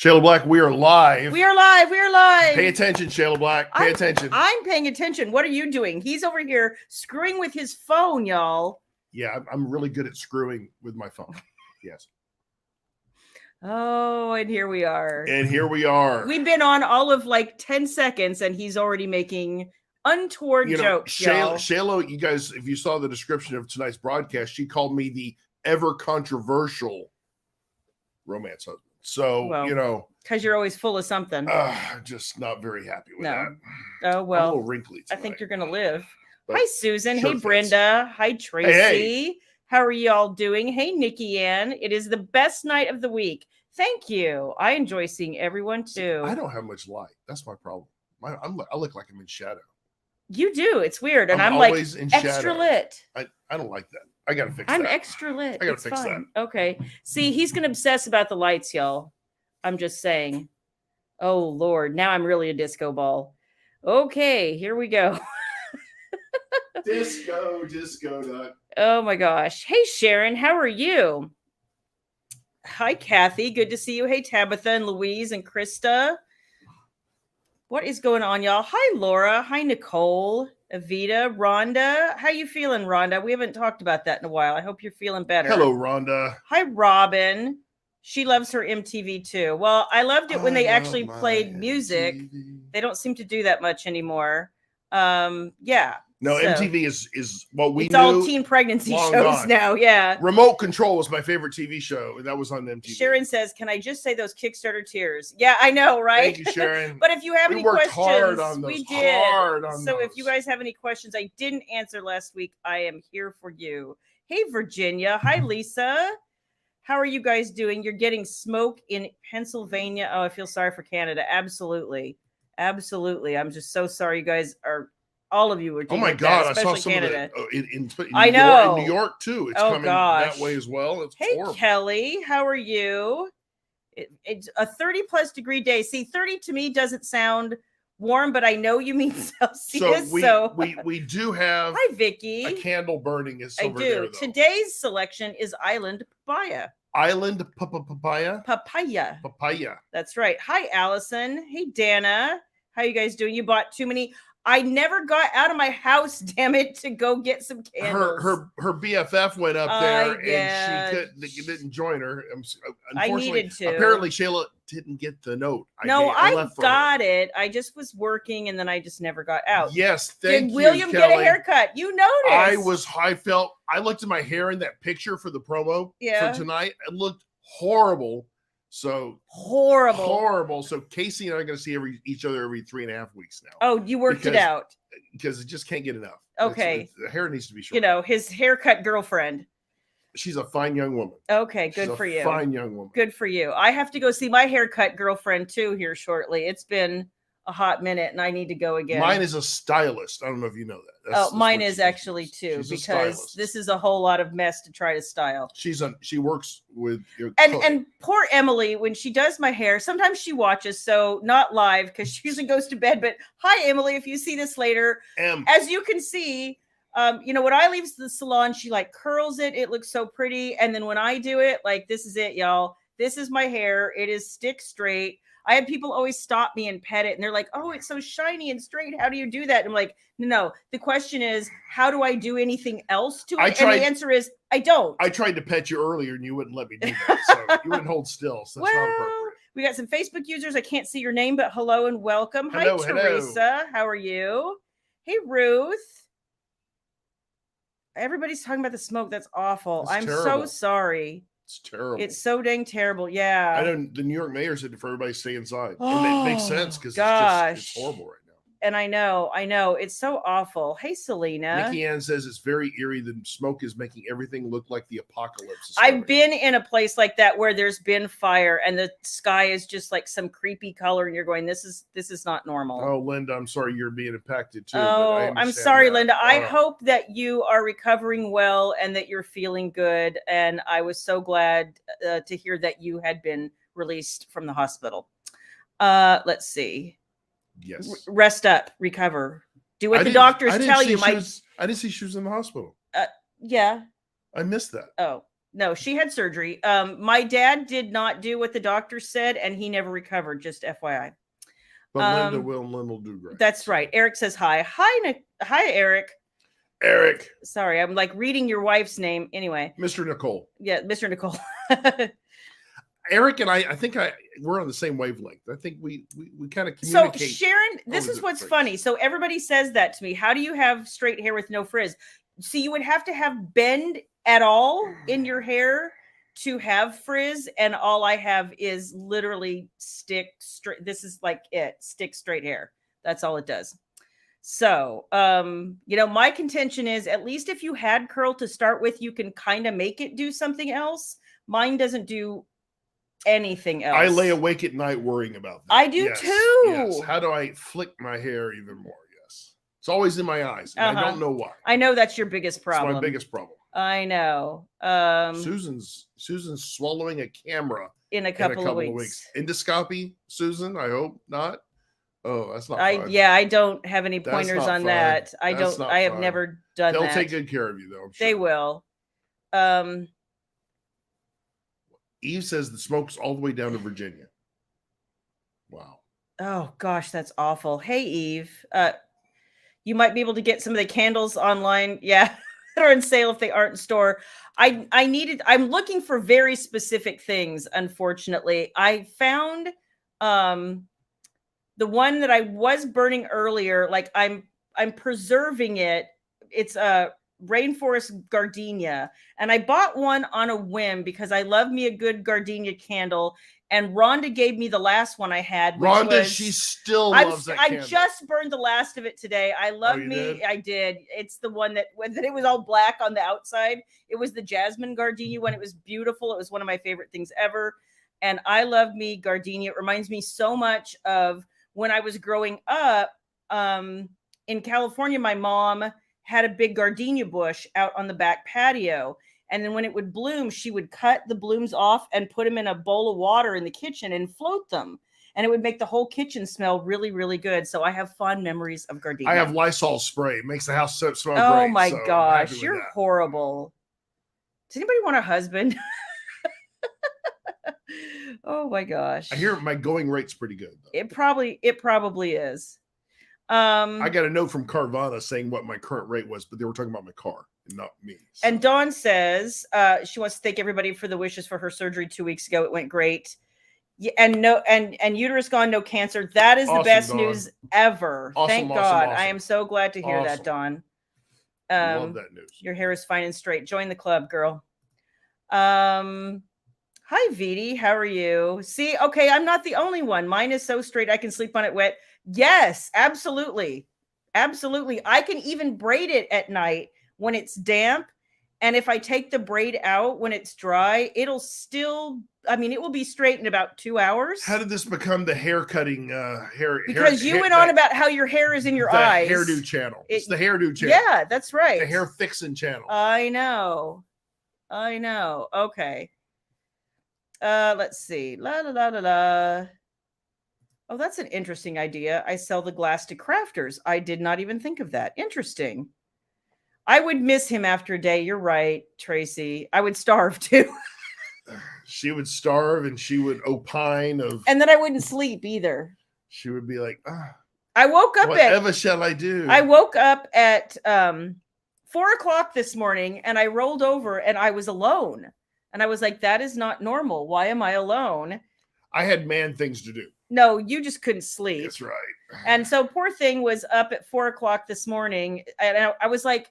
Shayla Black, we are live. We are live. We are live. Pay attention, Shayla Black. Pay attention. I'm paying attention. What are you doing? He's over here screwing with his phone, y'all. Yeah, I'm really good at screwing with my phone. Yes. Oh, and here we are. And here we are. We've been on all of like 10 seconds, and he's already making untoward jokes, Shayla, you guys, if you saw the description of tonight's broadcast, she called me the ever controversial romance husband. So, well, because you're always full of something. Just not very happy with that. Oh, well. I'm a little wrinkly tonight. I think you're going to live. Hi, Susan. Hey, fits. Brenda. Hi, Tracy. Hey. How are y'all doing? Hey, Nikki Ann. It is the best night of the week. Thank you. I enjoy seeing everyone, too. I don't have much light. That's my problem. I look like I'm in shadow. You do. It's weird. And I'm like extra lit. I don't like that. I got to fix that. I'm extra lit. I got to fix that. Okay. See, he's going to obsess about the lights, y'all. I'm just saying. Oh, Lord. Now I'm really a disco ball. Okay. Here we go. Disco nut. Oh, my gosh. Hey, Sharon. How are you? Hi, Kathy. Good to see you. Hey, Tabitha and Louise and Krista. What is going on, y'all? Hi, Laura. Hi, Nicole, Evita, Rhonda. How you feeling, Rhonda? We haven't talked about that in a while. I hope you're feeling better. Hello, Rhonda. Hi, Robin. She loves her MTV too. Well, I loved it when they actually played music. MTV. They don't seem to do that much anymore. Yeah. No, so, MTV is what we it's knew. All teen pregnancy shows gone. Now. Yeah. Remote Control was my favorite TV show, and that was on MTV. Sharon says, "Can I just say those Kickstarter tears?" Yeah, I know, right? Thank you, Sharon. But if you have any questions, hard on those. we did. So if you guys have any questions I didn't answer last week, I am here for you. Hey, Virginia. Hi, Lisa. How are you guys doing? You're getting smoke in Pennsylvania. Oh, I feel sorry for Canada. Absolutely. Absolutely. I'm just so sorry you guys are. All of you are doing Oh my God! that, I saw some Canada. of that in I know. In New York too. It's coming that way as well. It's hey, horrible. Kelly, how are you? It's a 30+ degree day. See, 30 to me doesn't sound warm, but I know you mean Celsius. We do have. Hi, Vicky. A candle burning is over I do. there, though. Today's selection is Island Papaya. Island papaya. Papaya. That's right. Hi, Allison. Hey, Dana. How you guys doing? You bought too many. I never got out of my house, damn it, to go get some candles. Her BFF went up there and she didn't join her. I needed to. Apparently, Shayla didn't get the note. I got it. I just was working and then I just never got out. Yes, thank you, Did William get a haircut? You noticed. I looked at my hair in that picture for the promo for tonight. It looked horrible. So horrible. So Casey and I are going to see each other every 3.5 weeks now. Oh, you worked it out because it just can't get enough. Okay, the hair needs to be short. You know, his haircut girlfriend. She's a fine young woman. Okay, good for you. Fine young woman. Good for you. I have to go see my haircut girlfriend too here shortly. It's been a hot minute and I need to go again. Mine is a stylist. I don't know if you know that. Mine is actually too, because this is a whole lot of mess to try to style. She works with your and poor Emily, when she does my hair, sometimes she watches, so not live because she usually goes to bed. But hi, Emily, if you see this later, as you can see, when I leave the salon, she like curls it. It looks so pretty. And then when I do it, like, this is it, y'all. This is my hair. It is stick straight. I had people always stop me and pet it. And they're like, oh, it's so shiny and straight. How do you do that? And I'm like, no. The question is, how do I do anything else to it? And the answer is, I don't. I tried to pet you earlier and you wouldn't let me do that. So you wouldn't hold still. So that's not appropriate. We got some Facebook users. I can't see your name, but hello and welcome. Hi, Teresa. How are you? Hey, Ruth. Everybody's talking about the smoke. That's awful. I'm so sorry. It's terrible. It's so dang terrible. Yeah. I know the New York mayor said for everybody to stay inside. And it makes sense because it's horrible right now. And I know. It's so awful. Hey, Selena. Nikki Ann says it's very eerie. The smoke is making everything look like the apocalypse. I've been in a place like that where there's been fire and the sky is just like some creepy color, and you're going, this is not normal. Oh, Linda, I'm sorry you're being impacted too. Oh, I'm sorry, Linda. I hope that you are recovering well and that you're feeling good. And I was so glad to hear that you had been released from the hospital. Let's see. Yes. Rest up, recover. Do what the doctors tell you. I didn't see she was in the hospital. Yeah. I missed that. Oh, No, she had surgery. My dad did not do what the doctor said, and he never recovered. Just FYI. But Linda will do great. That's right. Eric says hi. Hi, Eric. Eric. Sorry, I'm like reading your wife's name anyway. Mr. Nicole. Yeah, Mr. Nicole. Eric and I think we're on the same wavelength. I think we kind of communicate. So Sharon, this is what's funny. So everybody says that to me. How do you have straight hair with no frizz? See, you would have to have bend at all in your hair to have frizz, and all I have is literally stick straight. This is like stick straight hair. That's all it does. So, my contention is, at least if you had curl to start with, you can kind of make it do something else. Mine doesn't do anything else. I lay awake at night worrying about that. I do too. Yes. How do I flick my hair even more? Yes. It's always in my eyes. And I don't know why. I know that's your biggest problem. It's my biggest problem. I know. Susan's swallowing a camera in a couple of weeks. Endoscopy, Susan? I hope not. Oh, that's not fun. Yeah, I don't have any pointers on that. I have never done that. They'll take good care of you, though. I'm sure. They will. Eve says the smoke's all the way down to Virginia. Wow. Oh gosh, that's awful. Hey, Eve. You might be able to get some of the candles online. Yeah. That are on sale if they aren't in store. I'm looking for very specific things. Unfortunately, I found the one that I was burning earlier. Like I'm preserving it. It's a rainforest gardenia, and I bought one on a whim because I love me a good gardenia candle. And Rhonda gave me the last one I had. Rhonda, she still loves that candle. I just burned the last of it today. I love me. Did? I did. It's the one that it was all black on the outside. It was the jasmine gardenia one. It was beautiful. It was one of my favorite things ever. And I love me gardenia. It reminds me so much of when I was growing up in California. My mom had a big gardenia bush out on the back patio. And then when it would bloom, she would cut the blooms off and put them in a bowl of water in the kitchen and float them. And it would make the whole kitchen smell really, really good. So I have fond memories of gardenia. I have Lysol spray. It makes the house smell great. Oh my gosh, you're horrible. Does anybody want a husband? Oh my gosh. I hear my going rate's pretty good, though. It probably is. I got a note from Carvana saying what my current rate was, but they were talking about my car and not me. So. And Dawn says she wants to thank everybody for the wishes for her surgery 2 weeks ago. It went great. Yeah, and uterus gone, no cancer. That is the best news ever. Thank God. I am so glad to hear that, Dawn. Love that news. Your hair is fine and straight. Join the club, girl. Hi, Viti. How are you? See, okay, I'm not the only one. Mine is so straight I can sleep on it wet. Yes, absolutely. Absolutely. I can even braid it at night when it's damp. And if I take the braid out when it's dry, it'll still, it will be straight in about 2 hours. How did this become the hair cutting hair? Because you went on about how your hair is in your eyes. Hairdo channel. It's the hairdo channel. Yeah, that's right. The hair fixing channel. I know. Okay. Let's see. La la la la la. Oh, that's an interesting idea. I sell the glass to crafters. I did not even think of that. Interesting. I would miss him after a day. You're right, Tracy. I would starve too. She would starve and she would opine of. And then I wouldn't sleep either. She would be like, I woke up whatever shall I do? I woke up at 4:00 this morning and I rolled over and I was alone. And I was like, that is not normal. Why am I alone? I had man things to do. No, you just couldn't sleep. That's right. And so poor thing was up at 4:00 this morning. And I was like,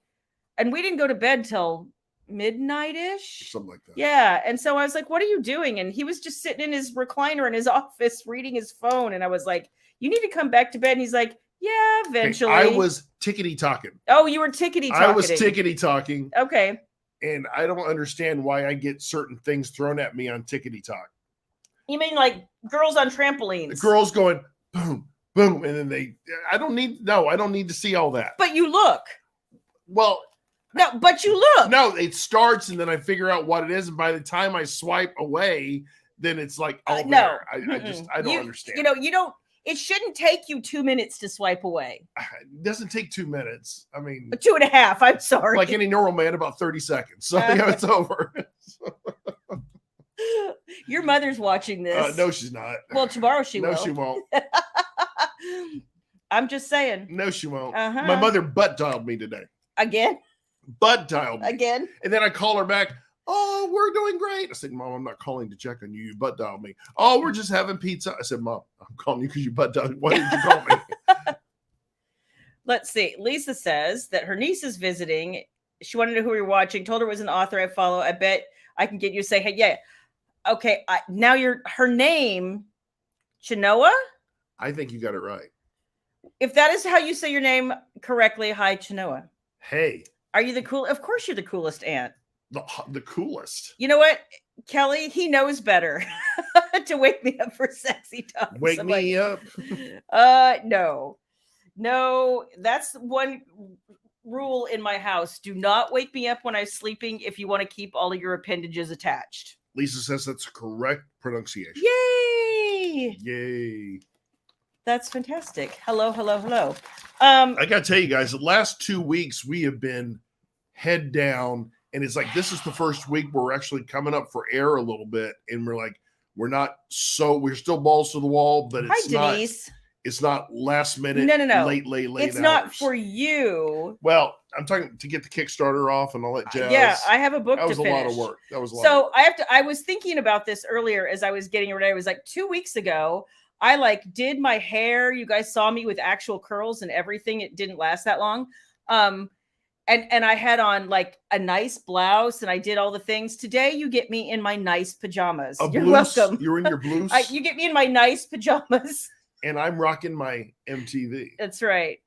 and we didn't go to bed till midnight-ish. Something like that. Yeah. And so I was like, what are you doing? And he was just sitting in his recliner in his office reading his phone. And I was like, you need to come back to bed. And he's like, yeah, eventually. I was tickety-talking. Oh, you were tickety-talking. I was tickety-talking. Okay. And I don't understand why I get certain things thrown at me on tickety-talk. You mean like girls on trampolines? The girls going boom, boom, and then I don't need to see all that. But you look. Well, no, but you look. No, it starts and then I figure out what it is, and by the time I swipe away, then it's like, oh no, I don't understand. You don't. It shouldn't take you 2 minutes to swipe away. It doesn't take 2 minutes. 2.5. I'm sorry. Like any normal man, about 30 seconds. So it's over. Your mother's watching this. No, she's not. Well, tomorrow she will. No, she won't. I'm just saying. No, she won't. Uh-huh. My mother butt dialed me today. Again? Butt dialed me. Again? And then I call her back. Oh, we're doing great. I said, Mom, I'm not calling to check on you. You butt dialed me. Oh, we're just having pizza. I said, Mom, I'm calling you because you butt dialed me. Why did you call me? Let's see. Lisa says that her niece is visiting. She wanted to know who we were watching. Told her it was an author I follow. I bet I can get you to say, hey, yeah. Okay. Now her name, Chenoa? I think you got it right. If that is how you say your name correctly, hi, Chenoa. Hey. Are you the cool? Of course you're the coolest aunt. The coolest. You know what, Kelly? He knows better to wake me up for sexy talk. Wake me up. No. That's one rule in my house. Do not wake me up when I'm sleeping if you want to keep all of your appendages attached. Lisa says that's correct pronunciation. Yay! Yay! That's fantastic. Hello. I gotta tell you guys, the last 2 weeks we have been head down. And it's like, this is the first week where we're actually coming up for air a little bit. And we're still balls to the wall, but it's not last minute, no. late. It's hours. Not for you. Well, I'm talking to get the Kickstarter off and all that jazz. Yeah, I have a book to finish. That was a lot of work. So I was thinking about this earlier as I was getting ready. I was like 2 weeks ago, I did my hair. You guys saw me with actual curls and everything. It didn't last that long. And I had on a nice blouse and I did all the things. Today, you get me in my nice pajamas. You're welcome. You're in your blues. You get me in my nice pajamas. And I'm rocking my MTV. That's right.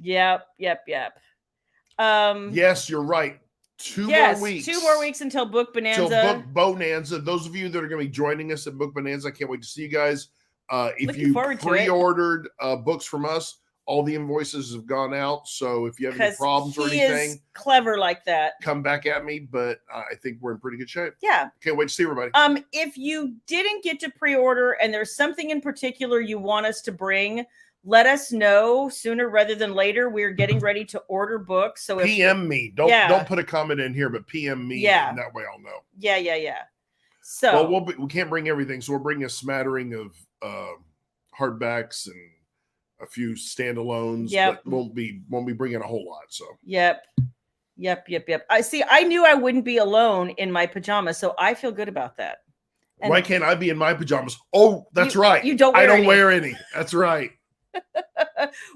Yep. Yes, you're right. 2 more weeks. 2 more weeks until Book Bonanza. Till Book Bonanza. Those of you that are going to be joining us at Book Bonanza, I can't wait to see you guys. If you pre-ordered books from us, all the invoices have gone out. So if you have any problems or anything, is clever like that, come back at me. But I think we're in pretty good shape. Yeah. Can't wait to see everybody. If you didn't get to pre-order and there's something in particular you want us to bring, let us know sooner rather than later. We're getting ready to order books. So PM me. Don't put a comment in here, but PM me. Yeah. And that way I'll know. Yeah. So we can't bring everything. So we'll bring a smattering of hardbacks and a few standalones, but won't be bringing a whole lot. So Yep. I knew I wouldn't be alone in my pajamas, so I feel good about that. And why can't I be in my pajamas? Oh, that's right. You don't. I don't wear any. That's right.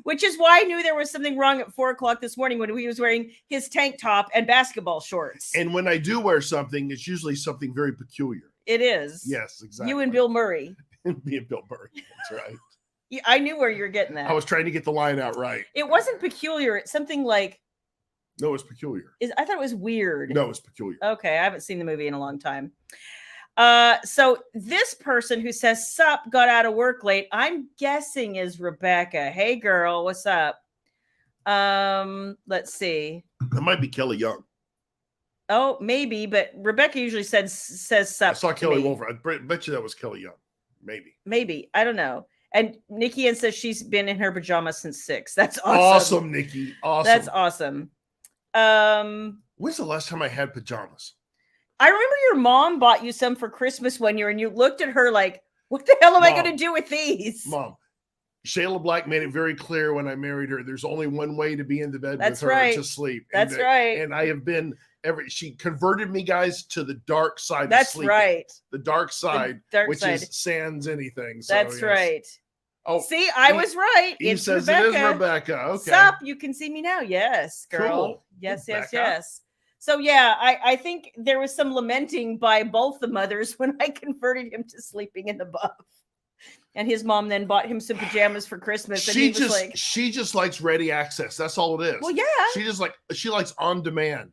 Which is why I knew there was something wrong at 4:00 this morning when he was wearing his tank top and basketball shorts. And when I do wear something, it's usually something very peculiar. It is. Yes, exactly. You and Bill Murray. Me and Bill Murray. That's right. I knew where you're getting that. I was trying to get the line out right. It wasn't peculiar. It's something like. No, it's peculiar. I thought it was weird. No, it's peculiar. Okay, I haven't seen the movie in a long time. So this person who says sup got out of work late, I'm guessing is Rebecca. Hey girl, what's up? Let's see. That might be Kelly Young. Oh, maybe, but Rebecca usually says sup. I saw Kelly Wolfer. I bet you that was Kelly Young. Maybe. I don't know. And Nikki Ann says she's been in her pajamas since 6. That's awesome. Awesome, Nikki. Awesome. That's awesome. When's the last time I had pajamas? I remember your mom bought you some for Christmas one year and you looked at her like, what the hell am I going to do with these? Mom, Shayla Black made it very clear when I married her, there's only one way to be in the bed with her, to sleep. That's right. And I have been she converted me, guys, to the dark side. That's of right. The dark side, which is sans anything. So, that's right. Oh, see, I was right. He says Rebecca. It is Rebecca. Okay. Sup, you can see me now. Yes, girl. Cool. Yes. So yeah, I think there was some lamenting by both the mothers when I converted him to sleeping in the buff. And his mom then bought him some pajamas for Christmas. And she just likes ready access. That's all it is. Well, yeah. She likes on demand.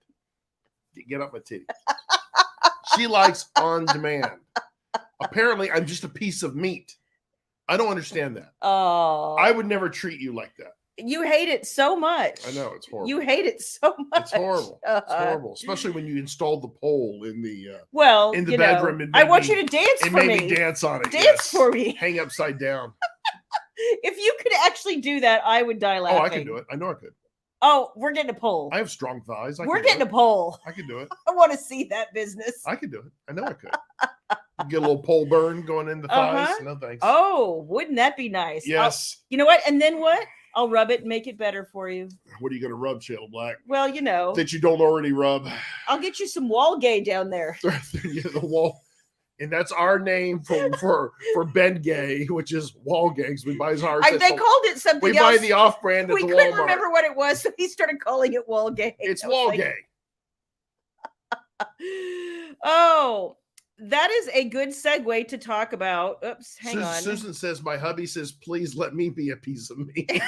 Get up my titty. She likes on demand. Apparently, I'm just a piece of meat. I don't understand that. Oh. I would never treat you like that. You hate it so much. I know, it's horrible. You hate it so much. It's horrible. It's horrible, especially when you installed the pole in the bedroom. I want you to dance for me. Made me dance on it. Dance for me. Hang upside down. If you could actually do that, I would die laughing. Oh, I can do it. I know I could. Oh, we're getting a poll. I have strong thighs. We're getting a poll. I can do it. I want to see that business. I can do it. I know I could. Get a little pole burn going in the thighs. No thanks. Oh, wouldn't that be nice? Yes. You know what? And then what? I'll rub it and make it better for you. What are you going to rub, Shayla Black? Well, you know. That you don't already rub. I'll get you some Walgay down there. The wall. And that's our name for Ben Gay, which is Walgay. We buy ours. They called it something else. We buy the off-brand at the Walmart. We couldn't remember what it was, so he started calling it Walgay. It's Walgay. Oh, that is a good segue to talk about. Oops, hang on. Susan says, my hubby says, please let me be a piece of meat.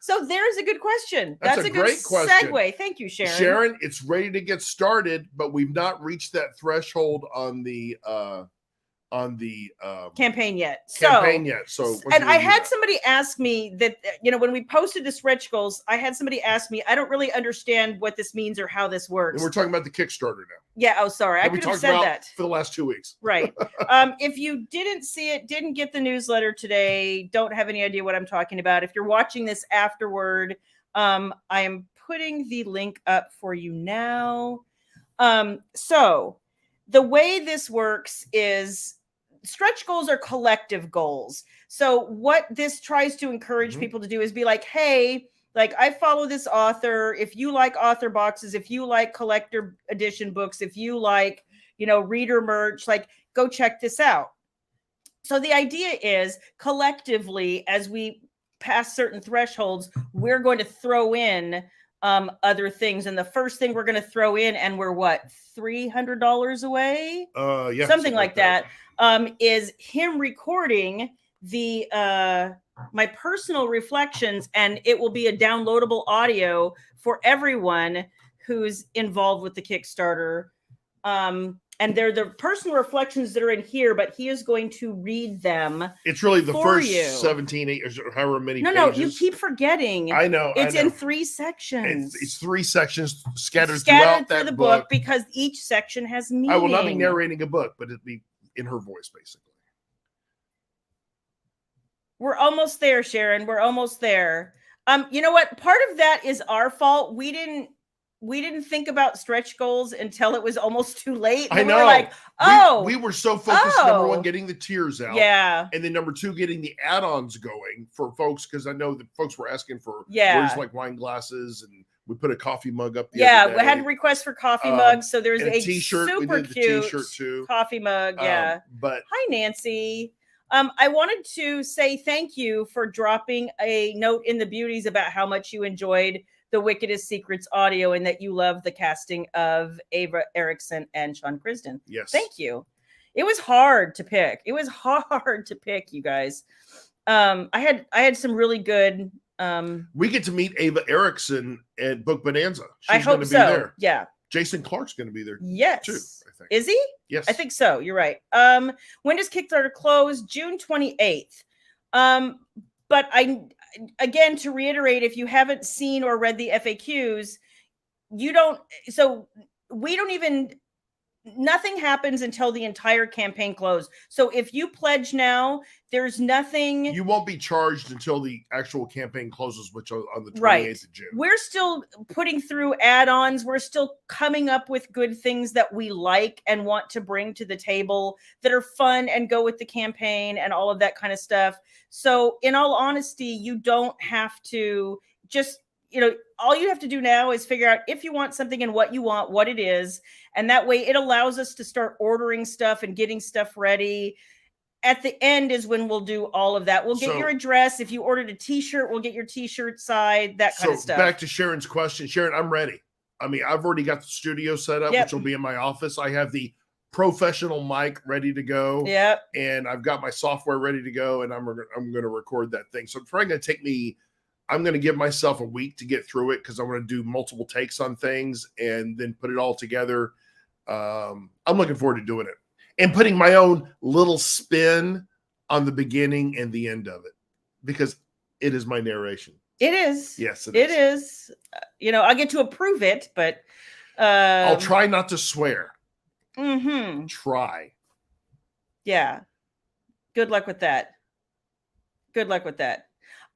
So there's a good question. That's a great question. Segue. Thank you, Sharon. Sharon, it's ready to get started, but we've not reached that threshold on the campaign yet. So and I had somebody ask me that, when we posted the stretch goals, I had somebody ask me, I don't really understand what this means or how this works. And we're talking about the Kickstarter now. Yeah. Oh, sorry. I could have said that for the last 2 weeks. Right. If you didn't see it, didn't get the newsletter today, don't have any idea what I'm talking about. If you're watching this afterward, I am putting the link up for you now. So the way this works is stretch goals are collective goals. So what this tries to encourage people to do is be like, hey, like I follow this author. If you like author boxes, if you like collector edition books, if you like, reader merch, like go check this out. So the idea is collectively, as we pass certain thresholds, we're going to throw in other things. And the first thing we're going to throw in, and we're what, $300 away? Yeah, something like that. Is him recording the my personal reflections, and it will be a downloadable audio for everyone who's involved with the Kickstarter. And they're the personal reflections that are in here, but he is going to read them. It's really the first 17, 8, or however many pages. No, you keep forgetting. I know. It's in 3 sections. It's 3 sections scattered throughout through that the book because each section has meaning. I will not be narrating a book, but it'll be in her voice, basically. We're almost there, Sharon. We're almost there. You know what? Part of that is our fault. We didn't think about stretch goals until it was almost too late. I know. We were like, we were so focused, number one, getting the tiers out. Yeah. And then number 2, getting the add-ons going for folks, because I know that folks were asking for words like wine glasses, and we put a coffee mug up the other day. We had requests for coffee mugs. So there's a t-shirt. Super cute t-shirt too. Coffee mug. Yeah. But hi, Nancy. I wanted to say thank you for dropping a note in the beauties about how much you enjoyed the Wickedest Secrets audio and that you love the casting of Ava Erickson and Sean Krisden. Yes. Thank you. It was hard to pick. You guys. I had some really good. We get to meet Ava Erickson at Book Bonanza. I hope so. There. Yeah. Jason Clark's going to be there. Yes. Too, I think. Is he? Yes. I think so. You're right. When does Kickstarter close? June 28th. But again, to reiterate, if you haven't seen or read the FAQs, nothing happens until the entire campaign closes. So if you pledge now, there's nothing. You won't be charged until the actual campaign closes, which on the 28th of June. We're still putting through add-ons. We're still coming up with good things that we like and want to bring to the table that are fun and go with the campaign and all of that kind of stuff. So in all honesty, you don't have to just, all you have to do now is figure out if you want something and what you want, what it is. And that way it allows us to start ordering stuff and getting stuff ready. At the end is when we'll do all of that. We'll get your address. If you ordered a t-shirt, we'll get your t-shirt side, that kind of stuff. Back to Sharon's question. Sharon, I'm ready. I mean, I've already got the studio set up, which will be in my office. I have the professional mic ready to go. Yep. And I've got my software ready to go, and I'm going to record that thing. So it's probably going to take me, I'm going to give myself a week to get through it because I want to do multiple takes on things and then put it all together. I'm looking forward to doing it and putting my own little spin on the beginning and the end of it because it is my narration. It is. Yes, it is. I get to approve it, but I'll try not to swear. Mm-hmm. Try. Yeah. Good luck with that.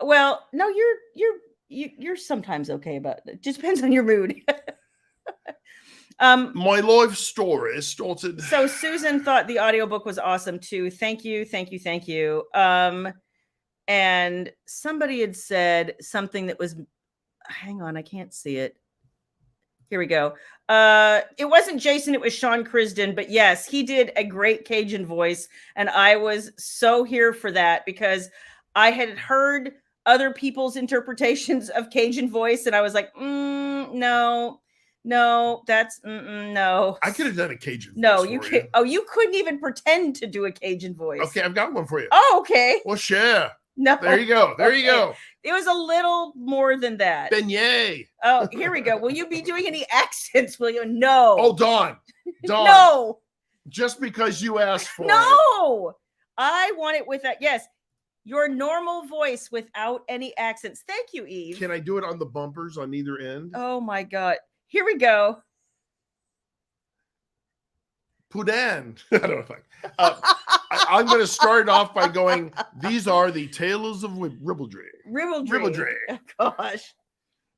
Well, no, you're sometimes okay about it. Just depends on your mood. My life story started. So Susan thought the audiobook was awesome too. Thank you. And somebody had said something that was, hang on, I can't see it. Here we go. It wasn't Jason, it was Sean Crisden, but yes, he did a great Cajun voice, and I was so here for that because I had heard other people's interpretations of Cajun voice, and I was like, no, that's no. I could have done a Cajun voice. No, you can't. Oh, you couldn't even pretend to do a Cajun voice. Okay, I've got one for you. Oh, okay. Well, share. No. There you go. There you go. It was a little more than that. Beignet. Oh, here we go. Will you be doing any accents? Will you? No. Oh, Dawn. No. Just because you asked for it. No. I want it with that. Yes. Your normal voice without any accents. Thank you, Eve. Can I do it on the bumpers on either end? Oh my God. Here we go. Pudan. I don't know if I'm going to start off by going, these are the Tales of Ribaldry. Ribaldry. Oh, gosh.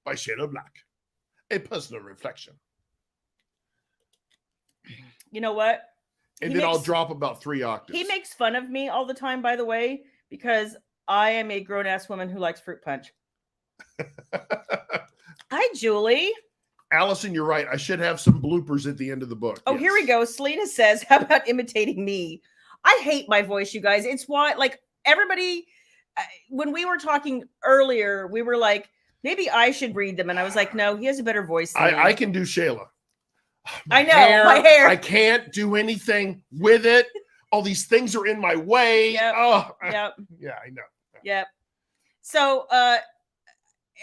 By Shayla Black. A personal reflection. You know what? And then I'll drop about 3 octaves. He makes fun of me all the time, by the way, because I am a grown-ass woman who likes fruit punch. Hi, Julie. Allison, you're right. I should have some bloopers at the end of the book. Oh, yes. Here we go. Selena says, how about imitating me? I hate my voice, you guys. It's why, like, everybody, when we were talking earlier, we were like, maybe I should read them. And I was like, no, he has a better voice than me. I can do Shayla. I know, my hair. I can't do anything with it. All these things are in my way. Yep. Oh, yep. Yeah, I know. Yep. So,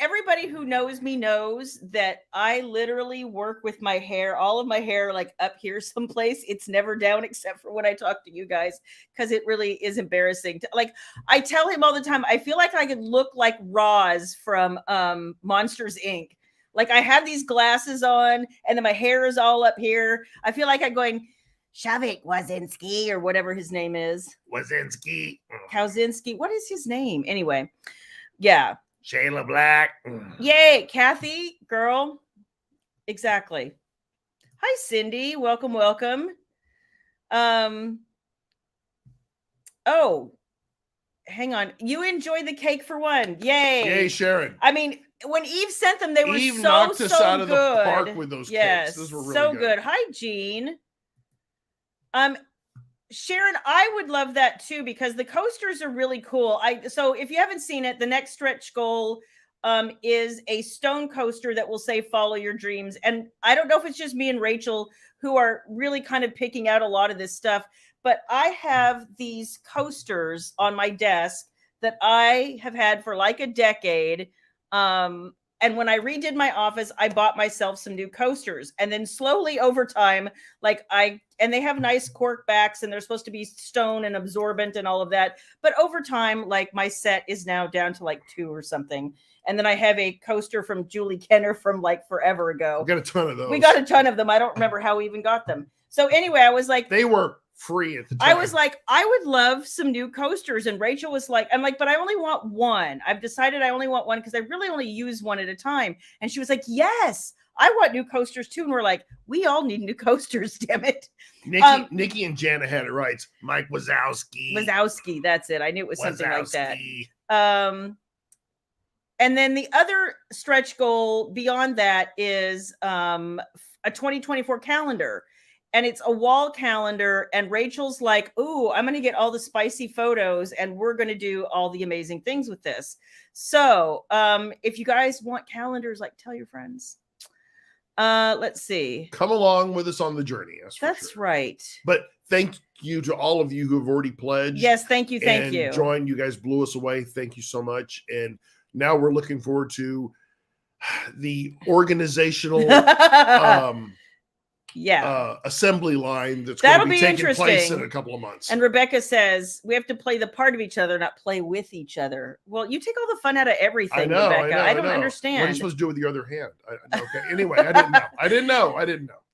everybody who knows me knows that I literally work with my hair, all of my hair, like up here someplace. It's never down except for when I talk to you guys, because it really is embarrassing. Like, I tell him all the time, I feel like I could look like Roz from Monsters, Inc. Like, I have these glasses on and then my hair is all up here. I feel like I'm going, Shavik Wazinski, or whatever his name is. Wazinski. Kauzinski. What is his name? Anyway. Yeah. Shayla Black. Yay, Kathy, girl. Exactly. Hi, Cindy. Welcome. Oh, hang on. You enjoyed the cake for one. Yay. Yay, Sharon. I mean, when Eve sent them, they were Eve so knocked us out of good. the park with those cakes. Those were really so good. Hi, Jean. Sharon, I would love that too, because the coasters are really cool. So if you haven't seen it, the next stretch goal is a stone coaster that will say follow your dreams. And I don't know if it's just me and Rachel who are really kind of picking out a lot of this stuff, but I have these coasters on my desk that I have had for like a decade. And when I redid my office, I bought myself some new coasters. And then slowly over time, and they have nice cork backs and they're supposed to be stone and absorbent and all of that. But over time, like, my set is now down to like 2 or something. And then I have a coaster from Julie Kenner from like forever ago. We got a ton of those. We got a ton of them. I don't remember how we even got them. So anyway, I was like, they were free at the time. I was like, I would love some new coasters. And Rachel was like, I'm like, but I only want one. I've decided I only want one because I really only use one at a time. And she was like, yes, I want new coasters too. And we're like, we all need new coasters, damn it. Nikki and Jana had it right. Mike Wazowski, that's it. I knew it was something like that. And then the other stretch goal beyond that is a 2024 calendar. And it's a wall calendar. And Rachel's like, ooh, I'm going to get all the spicy photos and we're going to do all the amazing things with this. So if you guys want calendars, like, tell your friends. Let's see. Come along with us on the journey. That's right. But thank you to all of you who have already pledged. Yes, thank you. Joined. You guys blew us away. Thank you so much. And now we're looking forward to the organizational assembly line that'll be taking place in a couple of months. And Rebecca says we have to play the part of each other, not play with each other. Well, you take all the fun out of everything, Rebecca. I don't understand. What are you supposed to do with your other hand? Okay. Anyway, I didn't know.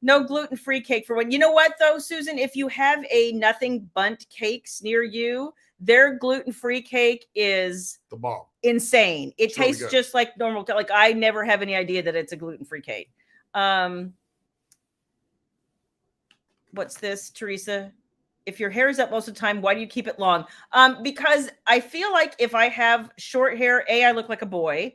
No gluten-free cake for one. You know what though, Susan? If you have a Nothing Bundt Cakes near you, their gluten-free cake is the bomb. Insane. It tastes really just like normal. Like, I never have any idea that it's a gluten-free cake. what's this, Teresa? If your hair is up most of the time, why do you keep it long? Because I feel like if I have short hair, A, I look like a boy.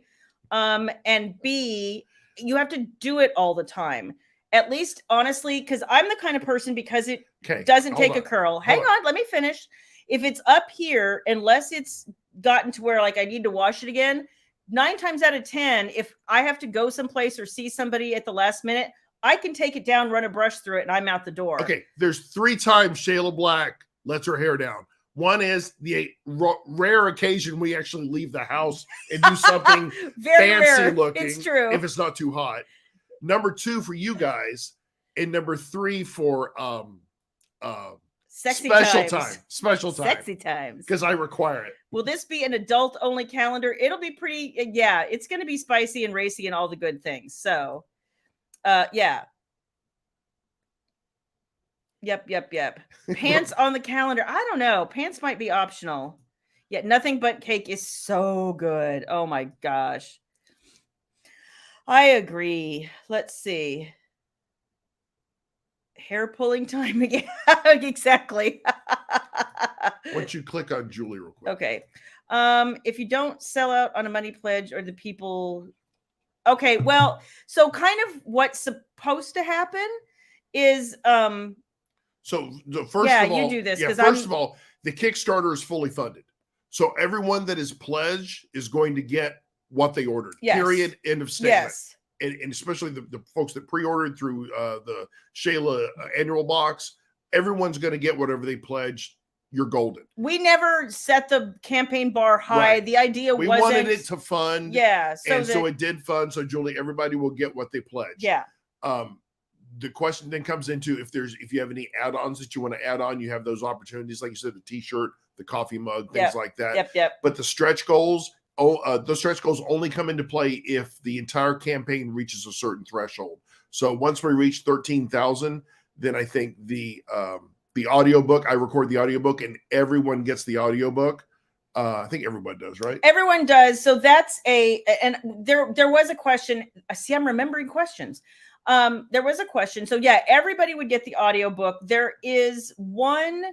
And B, you have to do it all the time. At least, honestly, because I'm the kind of person, because it doesn't take a curl. Hang on, let me finish. If it's up here, unless it's gotten to where like I need to wash it again, 9 times out of 10, if I have to go someplace or see somebody at the last minute, I can take it down, run a brush through it, and I'm out the door. Okay, there's 3 times Shayla Black lets her hair down. One is the rare occasion we actually leave the house and do something fancy looking. It's true. If it's not too hot. Number 2 for you guys, and number 3 for special time. Sexy times. Because I require it. Will this be an adult only calendar? It'll be pretty, yeah, it's going to be spicy and racy and all the good things. So, yeah. Yep. Pants on the calendar. I don't know. Pants might be optional. Yet nothing but cake is so good. Oh my gosh. I agree. Let's see. Hair pulling time again. Exactly. Once you click on Julie real quick. Okay. If you don't sell out on a money pledge, or the people. Okay, well, so kind of what's supposed to happen is so the first of all, you do this, first of all, the Kickstarter is fully funded. So everyone that is pledged is going to get what they ordered. Yes. Period. End of statement. Yes. And especially the folks that pre-ordered through the Shayla annual box, everyone's going to get whatever they pledged. You're golden. We never set the campaign bar high. Right. The idea we wanted it to fund. Yeah. So it did fund. So Julie, everybody will get what they pledged. Yeah. The question then comes into if you have any add-ons that you want to add on, you have those opportunities, like you said, the t-shirt, the coffee mug, things like that. Yep. But the stretch goals, those stretch goals only come into play if the entire campaign reaches a certain threshold. So once we reach 13,000, then I think the audiobook, I record the audiobook and everyone gets the audiobook. I think everyone does, right? Everyone does. So that's and there was a question. See, I'm remembering questions. There was a question. So yeah, everybody would get the audiobook. There is one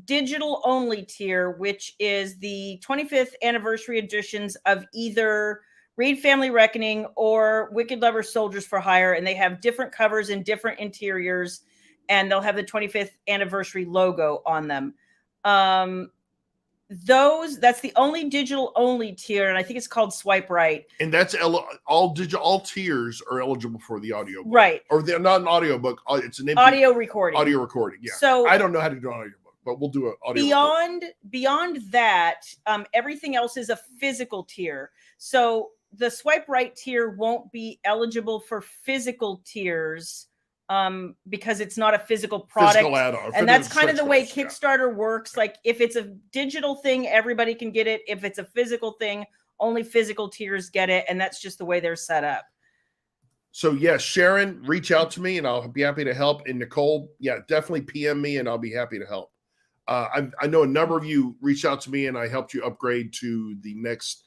digital only tier, which is the 25th anniversary editions of either Read Family Reckoning or Wicked Lover Soldiers for Hire. And they have different covers and different interiors, and they'll have the 25th anniversary logo on them. That's the only digital only tier, and I think it's called Swipe Right. And that's all tiers are eligible for the audiobook. Right. Or they're not an audiobook, it's an audio recording. Audio recording, yeah. So I don't know how to do an audiobook, but we'll do an audio beyond that, everything else is a physical tier. So the Swipe Right tier won't be eligible for physical tiers. Because it's not a physical product, and that's kind of the way Kickstarter works. Like if it's a digital thing, everybody can get it. If it's a physical thing, only physical tiers get it, and that's just the way they're set up. So yes, Sharon, reach out to me, and I'll be happy to help. And Nicole, yeah, definitely PM me, and I'll be happy to help. I know a number of you reached out to me, and I helped you upgrade to the next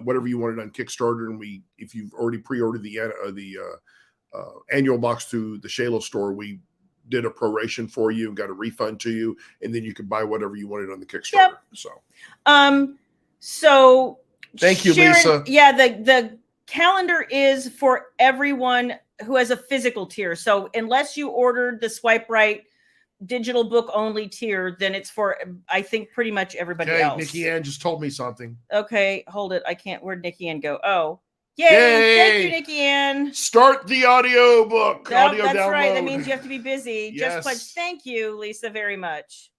whatever you wanted on Kickstarter. And if you've already pre-ordered the annual box through the Shayla store, we did a proration for you and got a refund to you, and then you could buy whatever you wanted on the Kickstarter. Yep. So thank you, Sharon, Lisa. Yeah, the calendar is for everyone who has a physical tier. So unless you ordered the Swipe Right digital book only tier, then it's for, I think, pretty much everybody else. Nikki Ann just told me something. Okay, hold it. I can't. Where'd Nikki Ann go? Oh. Yay! Thank you, Nikki Ann. Start the audio book. That's download. Right. That means you have to be busy. Yes. Just pledge. Thank you, Lisa, very much.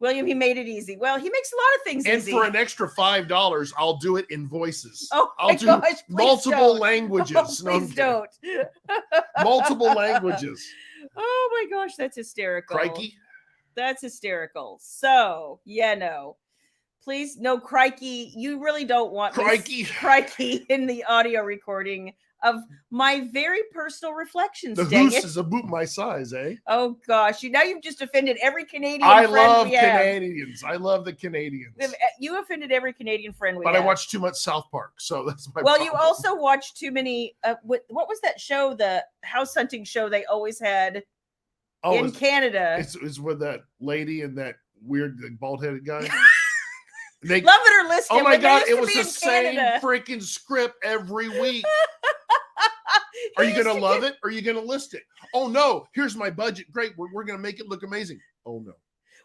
William, he made it easy. Well, he makes a lot of things easy. And for an extra $5, I'll do it in voices. Oh, I'll do multiple languages. Oh, please don't. Multiple languages. Oh my gosh, that's hysterical. Crikey. That's hysterical. So, please, no crikey. You really don't want crikey in the audio recording of my very personal reflections. The hoose is about my size, eh? Oh gosh, now you've just offended every Canadian. I love Canadians. I love the Canadians. You offended every Canadian friend we have. But I watch too much South Park, so that's my. Well, problem. You also watch too many. What was that show? The house hunting show they always had. in Canada. It's with that lady and that weird bald-headed guy. They love it or list it. Oh my God, it was the same freaking script every week. Are you going to love it? Or are you going to list it? Oh no, here's my budget. Great. We're going to make it look amazing. Oh no.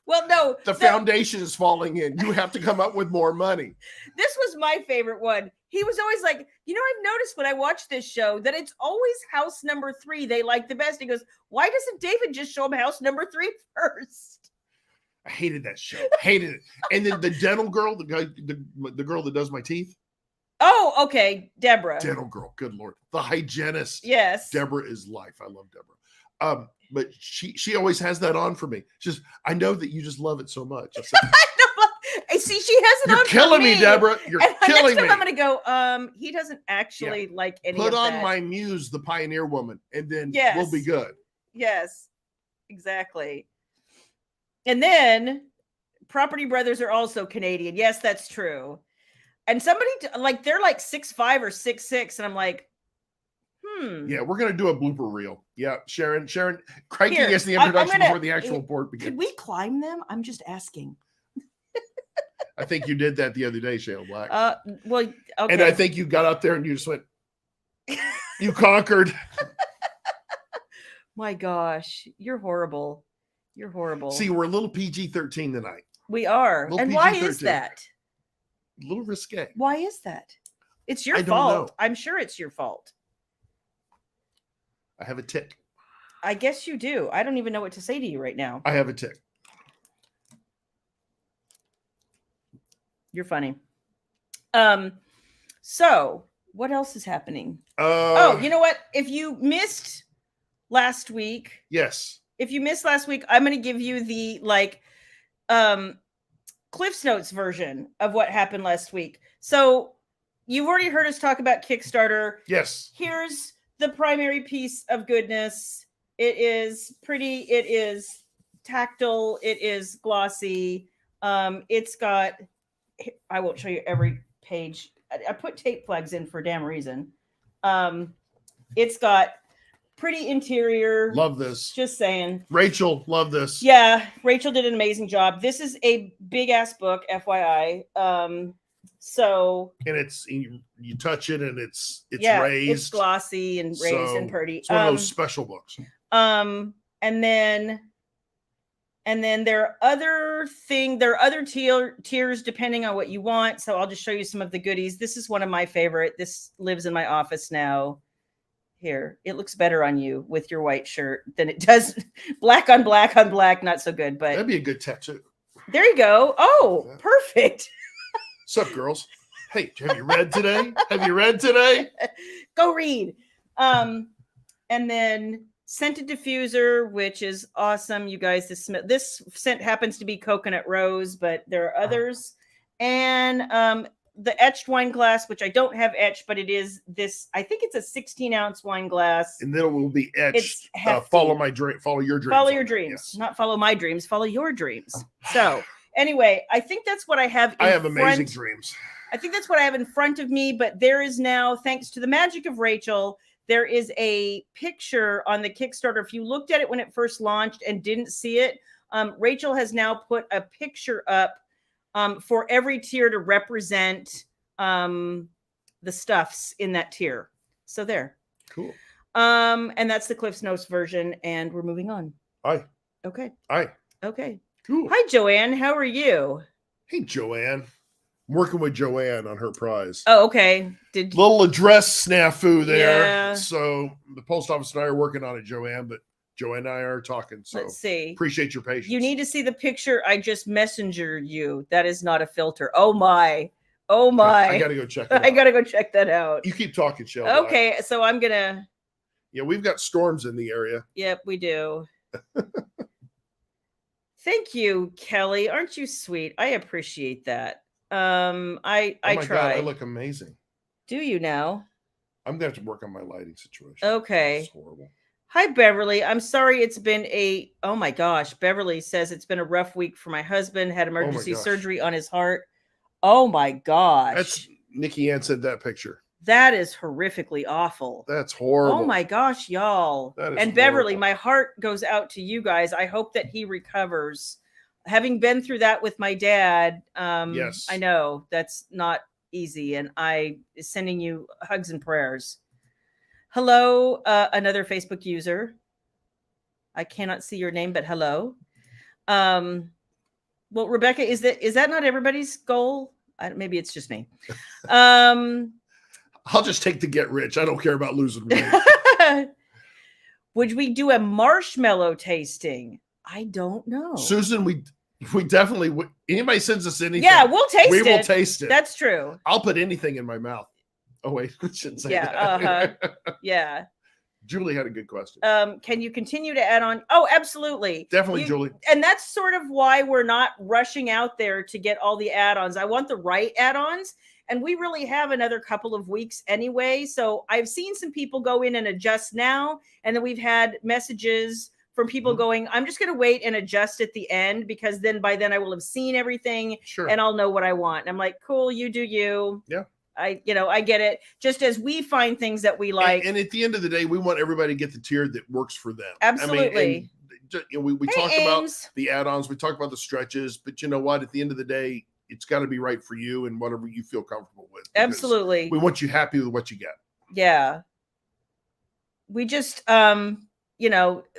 Well, no. The foundation is falling in. You have to come up with more money. This was my favorite one. He was always like, I've noticed when I watch this show that it's always house number 3 they like the best. He goes, why doesn't David just show him house number 3 first? I hated that show. Hated it. And then the dental girl, the girl that does my teeth. Oh, okay. Deborah. Dental girl. Good Lord. The hygienist. Yes. Deborah is life. I love Deborah. But she always has that on for me. Just, I know that you just love it so much. I said, I see she has it on. You're killing me, Deborah. You're killing me. I'm going to go, he doesn't actually like any of that. Put on my muse, the pioneer woman, and then we'll be good. Yes, exactly. And then Property Brothers are also Canadian. Yes, that's true. And somebody they're like 6'5" or 6'6", and I'm like, Yeah, we're gonna do a blooper reel. Yeah, Sharon, cranking is the introduction before the actual board begins. Could we climb them? I'm just asking. I think you did that the other day, Shayla Black. Well, okay. And I think you got up there and you just went. You conquered. My gosh, you're horrible. You're horrible. See, we're a little PG-13 tonight. We are, and why is that? A little risque. Why is that? It's your fault. I'm sure it's your fault. I have a tick. I guess you do. I don't even know what to say to you right now. I have a tick. You're funny. So what else is happening? You know what? If you missed last week. Yes. If you missed last week, I'm going to give you the Cliff's Notes version of what happened last week. So you've already heard us talk about Kickstarter. Yes. Here's the primary piece of goodness. It is pretty. It is tactile. It is glossy. It's got, I won't show you every page. I put tape flags in for a damn reason. It's got pretty interior. Love this. Just saying. Rachel, love this. Yeah, Rachel did an amazing job. This is a big ass book, FYI. So and it's you touch it and it's raised. It's glossy and raised and pretty. It's one of those special books. And then there are other tiers depending on what you want. So I'll just show you some of the goodies. This is one of my favorite. This lives in my office now. Here, it looks better on you with your white shirt than it does black on black on black. Not so good, but that'd be a good tattoo. There you go. Oh, yeah. Perfect. What's up, girls? Hey, have you read today? Go read. And then scented diffuser, which is awesome. You guys, this scent happens to be coconut rose, but there are others. And the etched wine glass, which I don't have etched, but it is this. I think it's a 16-ounce wine glass, and then it will be etched. Follow my dream. Follow your dreams. Follow your dreams, not follow my dreams. Follow your dreams. So anyway, I think that's what I have. I have amazing dreams. I think that's what I have in front of me. But there is now, thanks to the magic of Rachel, there is a picture on the Kickstarter. If you looked at it when it first launched and didn't see it, Rachel has now put a picture up. For every tier to represent the stuffs in that tier. So there. Cool. And that's the Cliff's Notes version, and we're moving on. Aye. Okay. Aye. Okay. Cool. Hi, Joanne. How are you? Hey, Joanne. I'm working with Joanne on her prize. Oh, okay. Little address snafu there. Yeah. So the post office and I are working on it, Joanne, but Joanne and I are talking, so let's see. Appreciate your patience. You need to see the picture I just messengered you. That is not a filter. Oh my. I gotta go check it out. I gotta go check that out. You keep talking, Shayla. Okay, so I'm gonna. Yeah, we've got storms in the area. Yep, we do. Thank you, Kelly. Aren't you sweet? I appreciate that. I try. God, I look amazing. Do you now? I'm gonna have to work on my lighting situation. Okay. It's horrible. Hi, Beverly. I'm sorry it's been oh my gosh. Beverly says it's been a rough week for my husband. Had emergency surgery on his heart. Oh my gosh. That's Nikki Ann said that picture. That is horrifically awful. That's horrible. Oh my gosh, y'all. And Beverly, my heart goes out to you guys. I hope that he recovers. Having been through that with my dad, yes, I know that's not easy, and I is sending you hugs and prayers. Hello, another Facebook user. I cannot see your name, but hello. Well, Rebecca, is that not everybody's goal? Maybe it's just me. I'll just take the get rich. I don't care about losing weight. Would we do a marshmallow tasting? I don't know. Susan, we definitely would. Anybody sends us anything. Yeah, we'll taste it. We will taste it. That's true. I'll put anything in my mouth. Oh, wait. I shouldn't say that. Uh-huh. Yeah. Julie had a good question. Can you continue to add on? Oh, absolutely. Definitely, Julie. And that's sort of why we're not rushing out there to get all the add-ons. I want the right add-ons. And we really have another couple of weeks anyway. So I've seen some people go in and adjust now. And then we've had messages from people going, I'm just going to wait and adjust at the end, because then by then I will have seen everything and I'll know what I want. And I'm like, cool, you do you. Yeah. I get it. Just as we find things that we like. And at the end of the day, we want everybody to get the tier that works for them. Absolutely. I mean, we talked about the add-ons, we talked about the stretches, but you know what? At the end of the day, it's got to be right for you and whatever you feel comfortable with. Absolutely. We want you happy with what you get. Yeah. We just,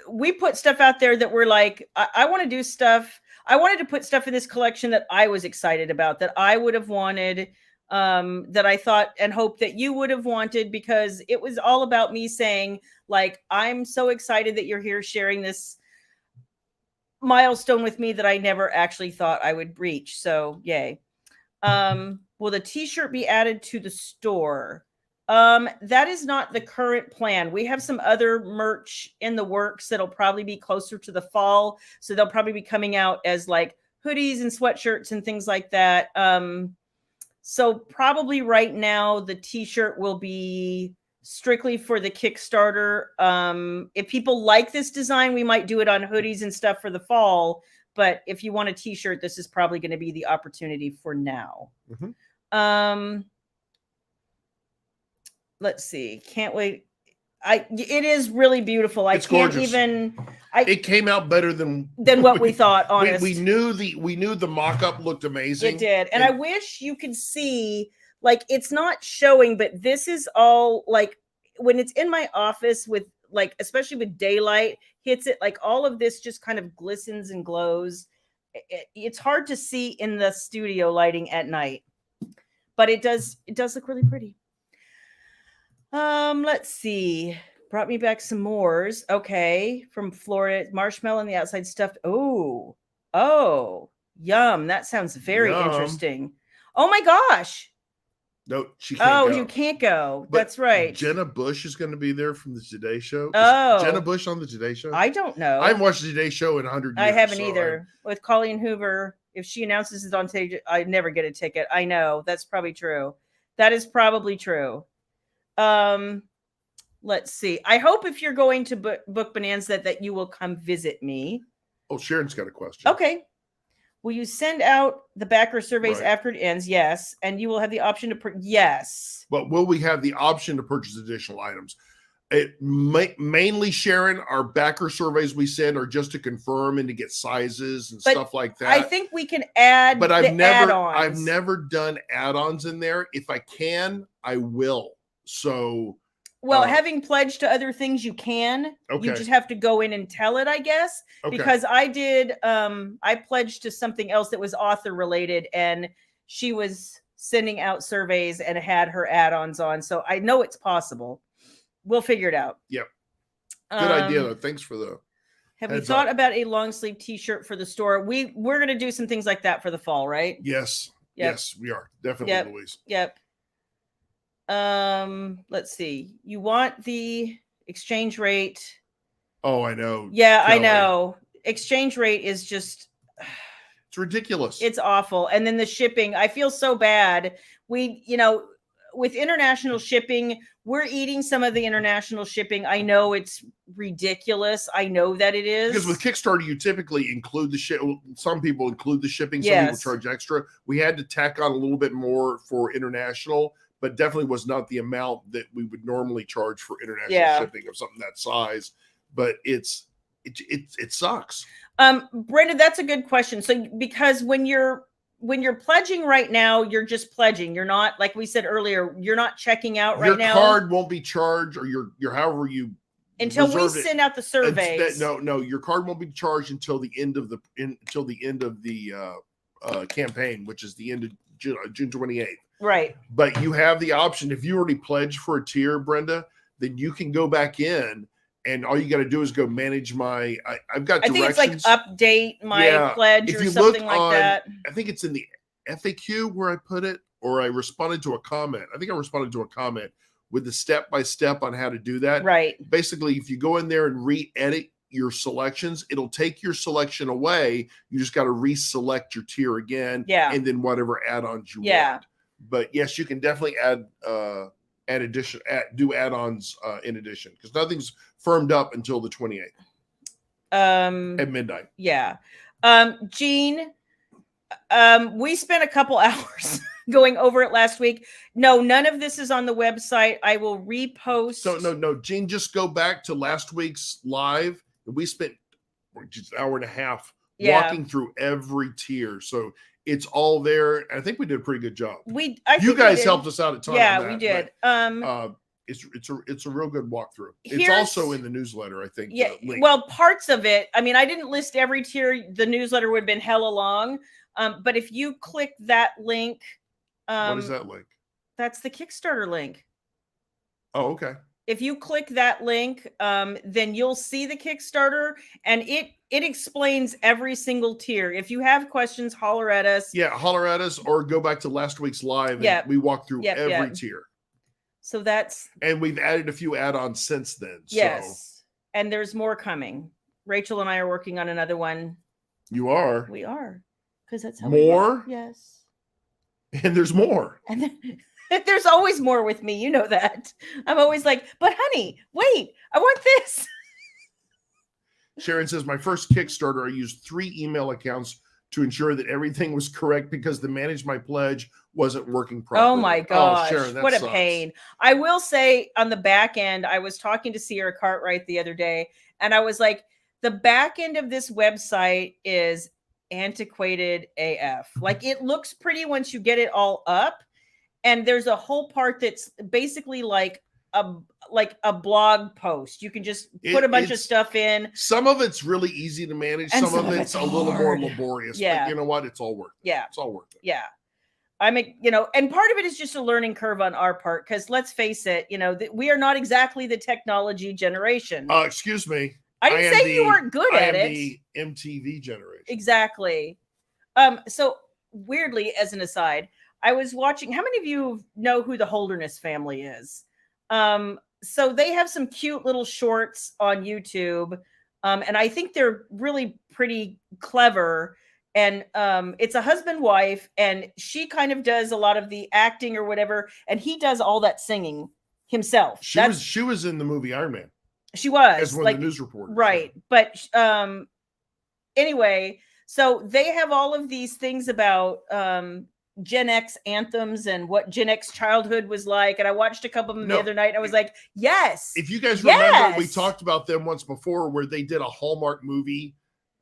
we put stuff out there that we're like, I want to do stuff. I wanted to put stuff in this collection that I was excited about, that I would have wanted, that I thought and hoped that you would have wanted, because it was all about me saying, like, I'm so excited that you're here sharing this milestone with me that I never actually thought I would reach. So yay. Will the t-shirt be added to the store? That is not the current plan. We have some other merch in the works that'll probably be closer to the fall. So they'll probably be coming out as like hoodies and sweatshirts and things like that. So probably right now the t-shirt will be strictly for the Kickstarter. If people like this design, we might do it on hoodies and stuff for the fall. But if you want a t-shirt, this is probably going to be the opportunity for now. Let's see. Can't wait. It is really beautiful. It's gorgeous. It came out better than what we thought. Honest, we knew the mock-up looked amazing. It did, and I wish you could see. Like, it's not showing, but this is all like when it's in my office with, like, especially with daylight hits it, like all of this just kind of glistens and glows. It's hard to see in the studio lighting at night, but it does look really pretty. Let's see. Brought me back some Moors. Okay. From Florida. Marshmallow on the outside stuffed. Oh, yum. That sounds very interesting. Oh my gosh. No, she can't go. You can't go. But that's right. Jenna Bush is going to be there from the Today Show. Is Jenna Bush on the Today Show? I don't know. I haven't watched the Today Show in 100 years. I haven't either. With Colleen Hoover, if she announces it on stage, I never get a ticket. I know. That's probably true. That is probably true. Let's see. I hope if you're going to Book Bonanza that you will come visit me. Oh, Sharon's got a question. Okay. Will you send out the backer surveys after it ends? Yes. And you will have the option to yes. But will we have the option to purchase additional items? Mainly, Sharon, our backer surveys we send are just to confirm and to get sizes and stuff like that. I think we can add, but I've never done add-ons in there. If I can, I will. So, well, having pledged to other things, you can. Okay. You just have to go in and tell it, I guess. Okay. Because I did. I pledged to something else that was author related, and she was sending out surveys and had her add-ons on. So I know it's possible. We'll figure it out. Yep. Good idea, though. Thanks for the. Have we thought about a long sleeve T-shirt for the store? We're going to do some things like that for the fall, right? Yes. Yep. Yes, we are definitely, Louise. Yep. Let's see. You want the exchange rate? Oh, I know. Yeah, Kelly. I know. Exchange rate is just. It's ridiculous. It's awful. And then the shipping. I feel so bad. With international shipping, we're eating some of the international shipping. I know it's ridiculous. I know that it is. Because with Kickstarter, you typically include the ship. Some people include the shipping. Some people charge extra. We had to tack on a little bit more for international but definitely was not the amount that we would normally charge for international shipping of something that size. But it sucks. Brenda, that's a good question. So because when you're pledging right now, you're just pledging. You're not, like we said earlier, you're not checking out right now. Your card won't be charged, or your however you until we send out the surveys. No, your card won't be charged until the end of the campaign, which is the end of June 28th. Right. But you have the option, if you already pledged for a tier, Brenda, then you can go back in, and all you got to do is go manage my. I've got directions. I think it's like update my pledge or something like that. I think it's in the FAQ where I put it, or I responded to a comment. I think I responded to a comment with the step-by-step on how to do that. Right. Basically, if you go in there and re-edit your selections, it'll take your selection away. You just got to reselect your tier again. Yeah. And then whatever add-ons you want. But yes, you can definitely do add-ons in addition, because nothing's firmed up until the 28th. At midnight. Yeah. Gene, we spent a couple hours going over it last week. No, none of this is on the website. I will repost. So no, Gene, just go back to last week's live. We spent just an hour and a half walking through every tier. So it's all there. I think we did a pretty good job. You guys helped us out a ton. Yeah, we did. It's a real good walkthrough. It's also in the newsletter, I think. Yeah. Well, parts of it. I mean, I didn't list every tier. The newsletter would have been hella long. But if you click that link, what is that link? That's the Kickstarter link. Oh, okay. If you click that link, then you'll see the Kickstarter, and it explains every single tier. If you have questions, holler at us. Yeah, holler at us, or go back to last week's live. And we walked through every tier. So and we've added a few add-ons since then. Yes, and there's more coming. Rachel and I are working on another one. You are. We are, because that's how more. Yes. And there's more. And then, there's always more with me. You know that. I'm always like, but honey, wait, I want this. Sharon says, my first Kickstarter, I used 3 email accounts to ensure that everything was correct because the Manage My Pledge wasn't working properly. Oh my gosh, Sharon, what a pain. I will say, on the back end, I was talking to Sierra Cartwright the other day, and I was like, the back end of this website is antiquated AF. Like, it looks pretty once you get it all up, and there's a whole part that's basically like a blog post. You can just put a bunch of stuff in. Some of it's really easy to manage, some of it's a little more laborious. But you know what, it's all worth it. It's all worth it. And part of it is just a learning curve on our part, because let's face it, we are not exactly the technology generation. Excuse me, I didn't say you weren't good at it. The MTV generation. Exactly. So weirdly, as an aside, I was watching. How many of you know who the Holderness family is? So they have some cute little shorts on YouTube. And I think they're really pretty clever. And it's a husband-wife, and she kind of does a lot of the acting or whatever, and he does all that singing himself. She was in the movie Iron Man. She was as one of the news reporters, right? But anyway, so they have all of these things about Gen X anthems and what Gen X childhood was like, and I watched a couple of them the other night, and I was like, yes. If you guys remember, we talked about them once before, where they did a Hallmark movie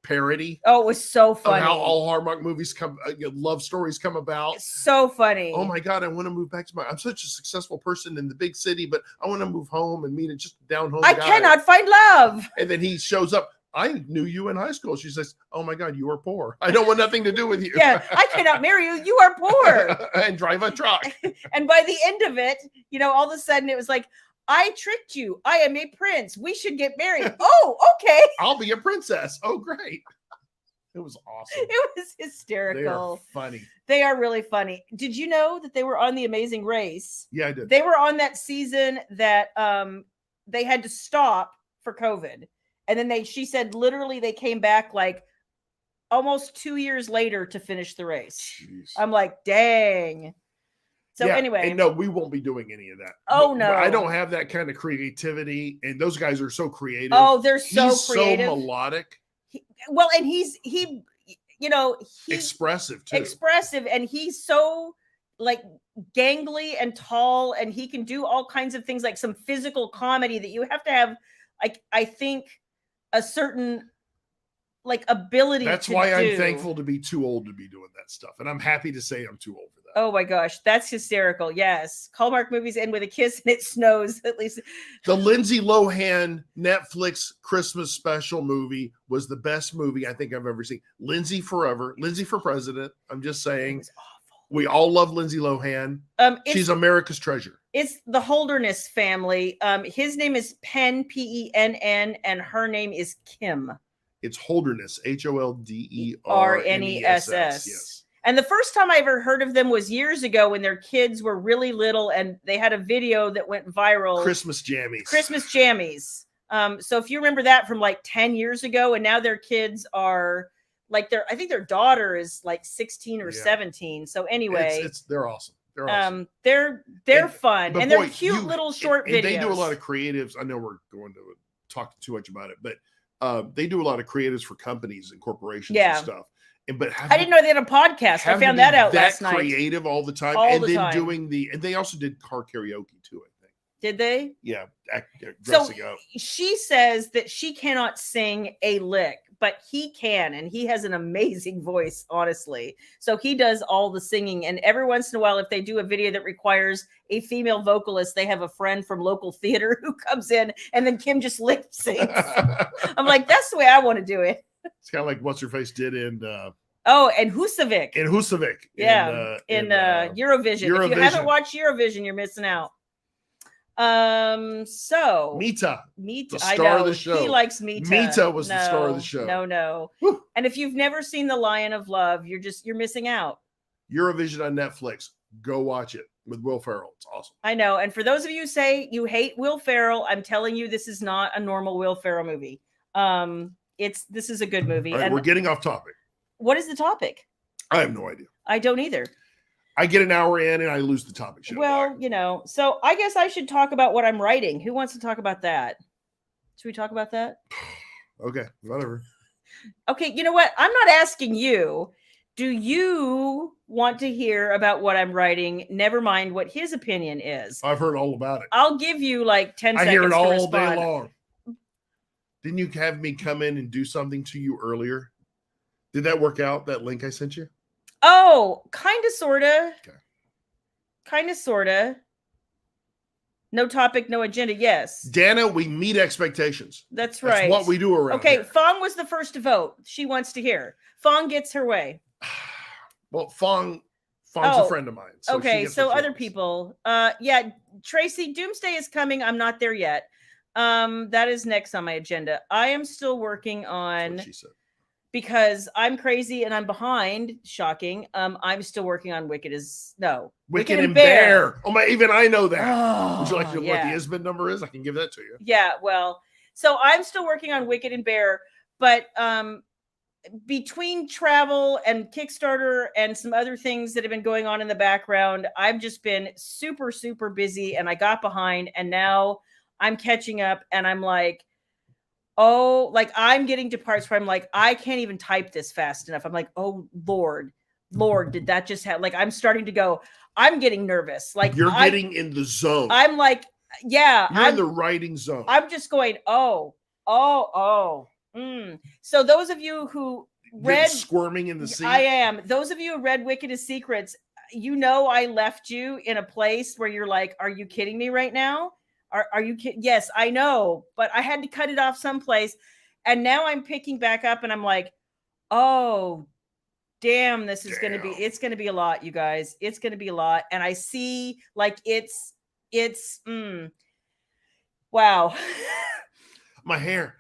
parody. Oh, it was so funny. How all Hallmark movies love stories come about. It's so funny. Oh my God, I want to move back to I'm such a successful person in the big city, but I want to move home and meet a just down home guy. Cannot find love. And then he shows up. I knew you in high school. She says, oh my God, you are poor. I don't want nothing to do with you. Yeah, I cannot marry you. You are poor. And drive a truck. And by the end of it, all of a sudden it was like, I tricked you. I am a prince. We should get married. Oh, okay. I'll be a princess. Oh, great. It was awesome. It was hysterical. They are funny. They are really funny. Did you know that they were on The Amazing Race? Yeah, I did. They were on that season that they had to stop for COVID. And then she said literally they came back like almost 2 years later to finish the race. Jeez. I'm like, dang. So anyway. And no, we won't be doing any of that. Oh, no. I don't have that kind of creativity. And those guys are so creative. Oh, they're so creative. So melodic. He's expressive too. Expressive. And he's so like gangly and tall, and he can do all kinds of things, like some physical comedy that you have to have, like, I think, a certain like ability. That's why I'm thankful to be too old to be doing that stuff, and I'm happy to say I'm too old for that. Oh my gosh, that's hysterical. Yes, Hallmark movies end with a kiss and it snows. At least the Lindsay Lohan Netflix Christmas special movie was the best movie I think I've ever seen. Lindsay forever, Lindsay for president. I'm just saying, we all love Lindsay Lohan. She's America's treasure. It's the Holderness family. His name is Penn, Penn, and her name is Kim. It's Holderness, Holderness. Yes. And the first time I ever heard of them was years ago when their kids were really little, and they had a video that went viral. Christmas jammies. So if you remember that from like 10 years ago, and now their kids are like, I think their daughter is like 16 or 17. So anyway, they're awesome. They're awesome. They're fun, and they're cute little short videos. They do a lot of creatives. I know we're going to talk too much about it, but they do a lot of creatives for companies and corporations and stuff. But I didn't know they had a podcast. I found that out last night. Creative all the time, doing and they also did car karaoke too, I think. Did they? Yeah, dressing up. She says that she cannot sing a lick, but he can, and he has an amazing voice, honestly. So he does all the singing, and every once in a while, if they do a video that requires a female vocalist, they have a friend from local theater who comes in, and then Kim just lip syncs. I'm like, that's the way I want to do it. It's kind of like what's her face did in and Husavik. In Eurovision. If you haven't watched Eurovision, you're missing out. So Mita, the star of the show. He likes Mita. Mita was the star of the show. No. And if you've never seen The Lion of Love, you're missing out. Eurovision on Netflix. Go watch it with Will Ferrell. It's awesome. I know. And for those of you who say you hate Will Ferrell, I'm telling you, this is not a normal Will Ferrell movie. This is a good movie. All right, we're getting off topic. What is the topic? I have no idea. I don't either. I get an hour in and I lose the topic. Well, so I guess I should talk about what I'm writing. Who wants to talk about that? Should we talk about that? Okay, whatever. Okay, you know what? I'm not asking you. Do you want to hear about what I'm writing? Never mind what his opinion is. I've heard all about it. I'll give you like 10 seconds. I hear it all day long. Didn't you have me come in and do something to you earlier? Did that work out, that link I sent you? Oh, kind of, sort of. Okay. Kind of, sort of. No topic, no agenda. Yes. Dana, we meet expectations. That's right. That's what we do around here. Fong was the first to vote. She wants to hear. Fong gets her way. Well, Fong's a friend of mine. So other people. Tracy, Doomsday is coming. I'm not there yet. That is next on my agenda. I am still working on... That's what she said. Because I'm crazy and I'm behind. Shocking. I'm still working on Wicked and Bear. Oh my! Even I know that. Would you like to know what the ISBN number is? I can give that to you. Yeah. Well, so I'm still working on Wicked and Bear, but between travel and Kickstarter and some other things that have been going on in the background, I've just been super, super busy, and I got behind, and now I'm catching up, and I'm like, I'm getting to parts where I'm like, I can't even type this fast enough. I'm like, oh, Lord, did that just happen? Like, I'm starting to go, I'm getting nervous. Like, you're getting in the zone. I'm like, yeah. You're in the writing zone. I'm just going, So those of you who read... Squirming in the seat. I am. Those of you who read Wicked as Secrets, I left you in a place where you're like, are you kidding me right now? Are you kidding? Yes, I know, but I had to cut it off someplace. And now I'm picking back up and I'm like, oh, damn, it's going to be a lot, you guys. It's going to be a lot. And I see like wow. My hair.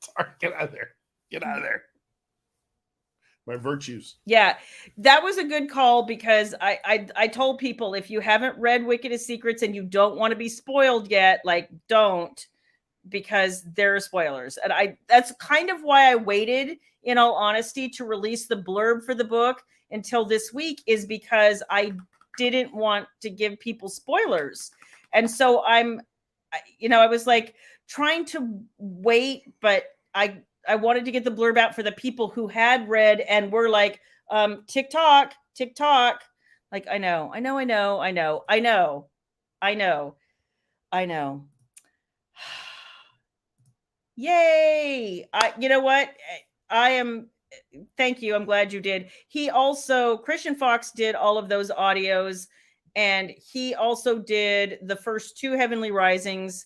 Sorry, get out of there. My virtues. Yeah, that was a good call because I told people, if you haven't read Wicked as Secrets and you don't want to be spoiled yet, like, don't, because there are spoilers. And that's kind of why I waited, in all honesty, to release the blurb for the book until this week, is because I didn't want to give people spoilers. And so I was like trying to wait, but I wanted to get the blurb out for the people who had read and were like, TikTok, TikTok. Like, I know. Yay. You know what? Thank you. I'm glad you did. Christian Fox did all of those audios, and he also did the first 2 Heavenly Risings.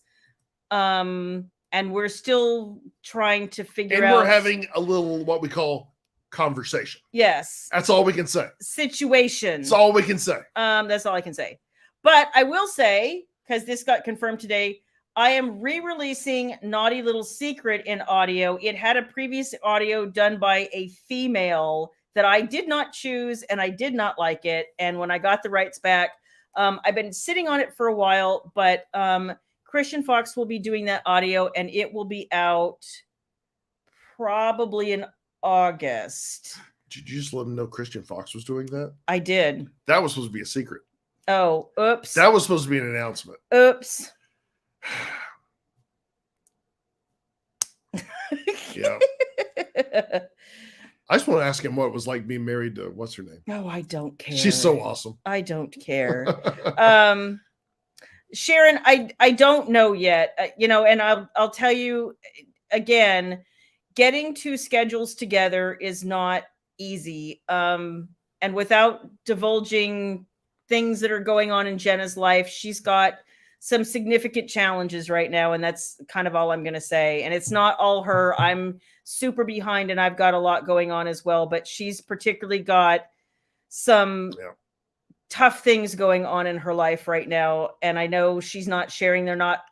And we're still trying to figure out. And we're having a little, what we call conversation. Yes. That's all we can say. Situation. That's all we can say. That's all I can say. But I will say, because this got confirmed today, I am re-releasing Naughty Little Secret in audio. It had a previous audio done by a female that I did not choose, and I did not like it. And when I got the rights back, I've been sitting on it for a while, but Christian Fox will be doing that audio, and it will be out probably in August. Did you just let them know Christian Fox was doing that? I did. That was supposed to be a secret. Oh, oops. That was supposed to be an announcement. Oops. Yeah. I just want to ask him what it was like being married to what's her name. No, I don't care. She's so awesome. I don't care. Sharon, I don't know yet. And I'll tell you again, getting 2 schedules together is not easy. And without divulging things that are going on in Jenna's life, she's got some significant challenges right now, and that's kind of all I'm going to say. And it's not all her. I'm super behind, and I've got a lot going on as well, but she's particularly got some tough things going on in her life right now. And I know she's not sharing. They're not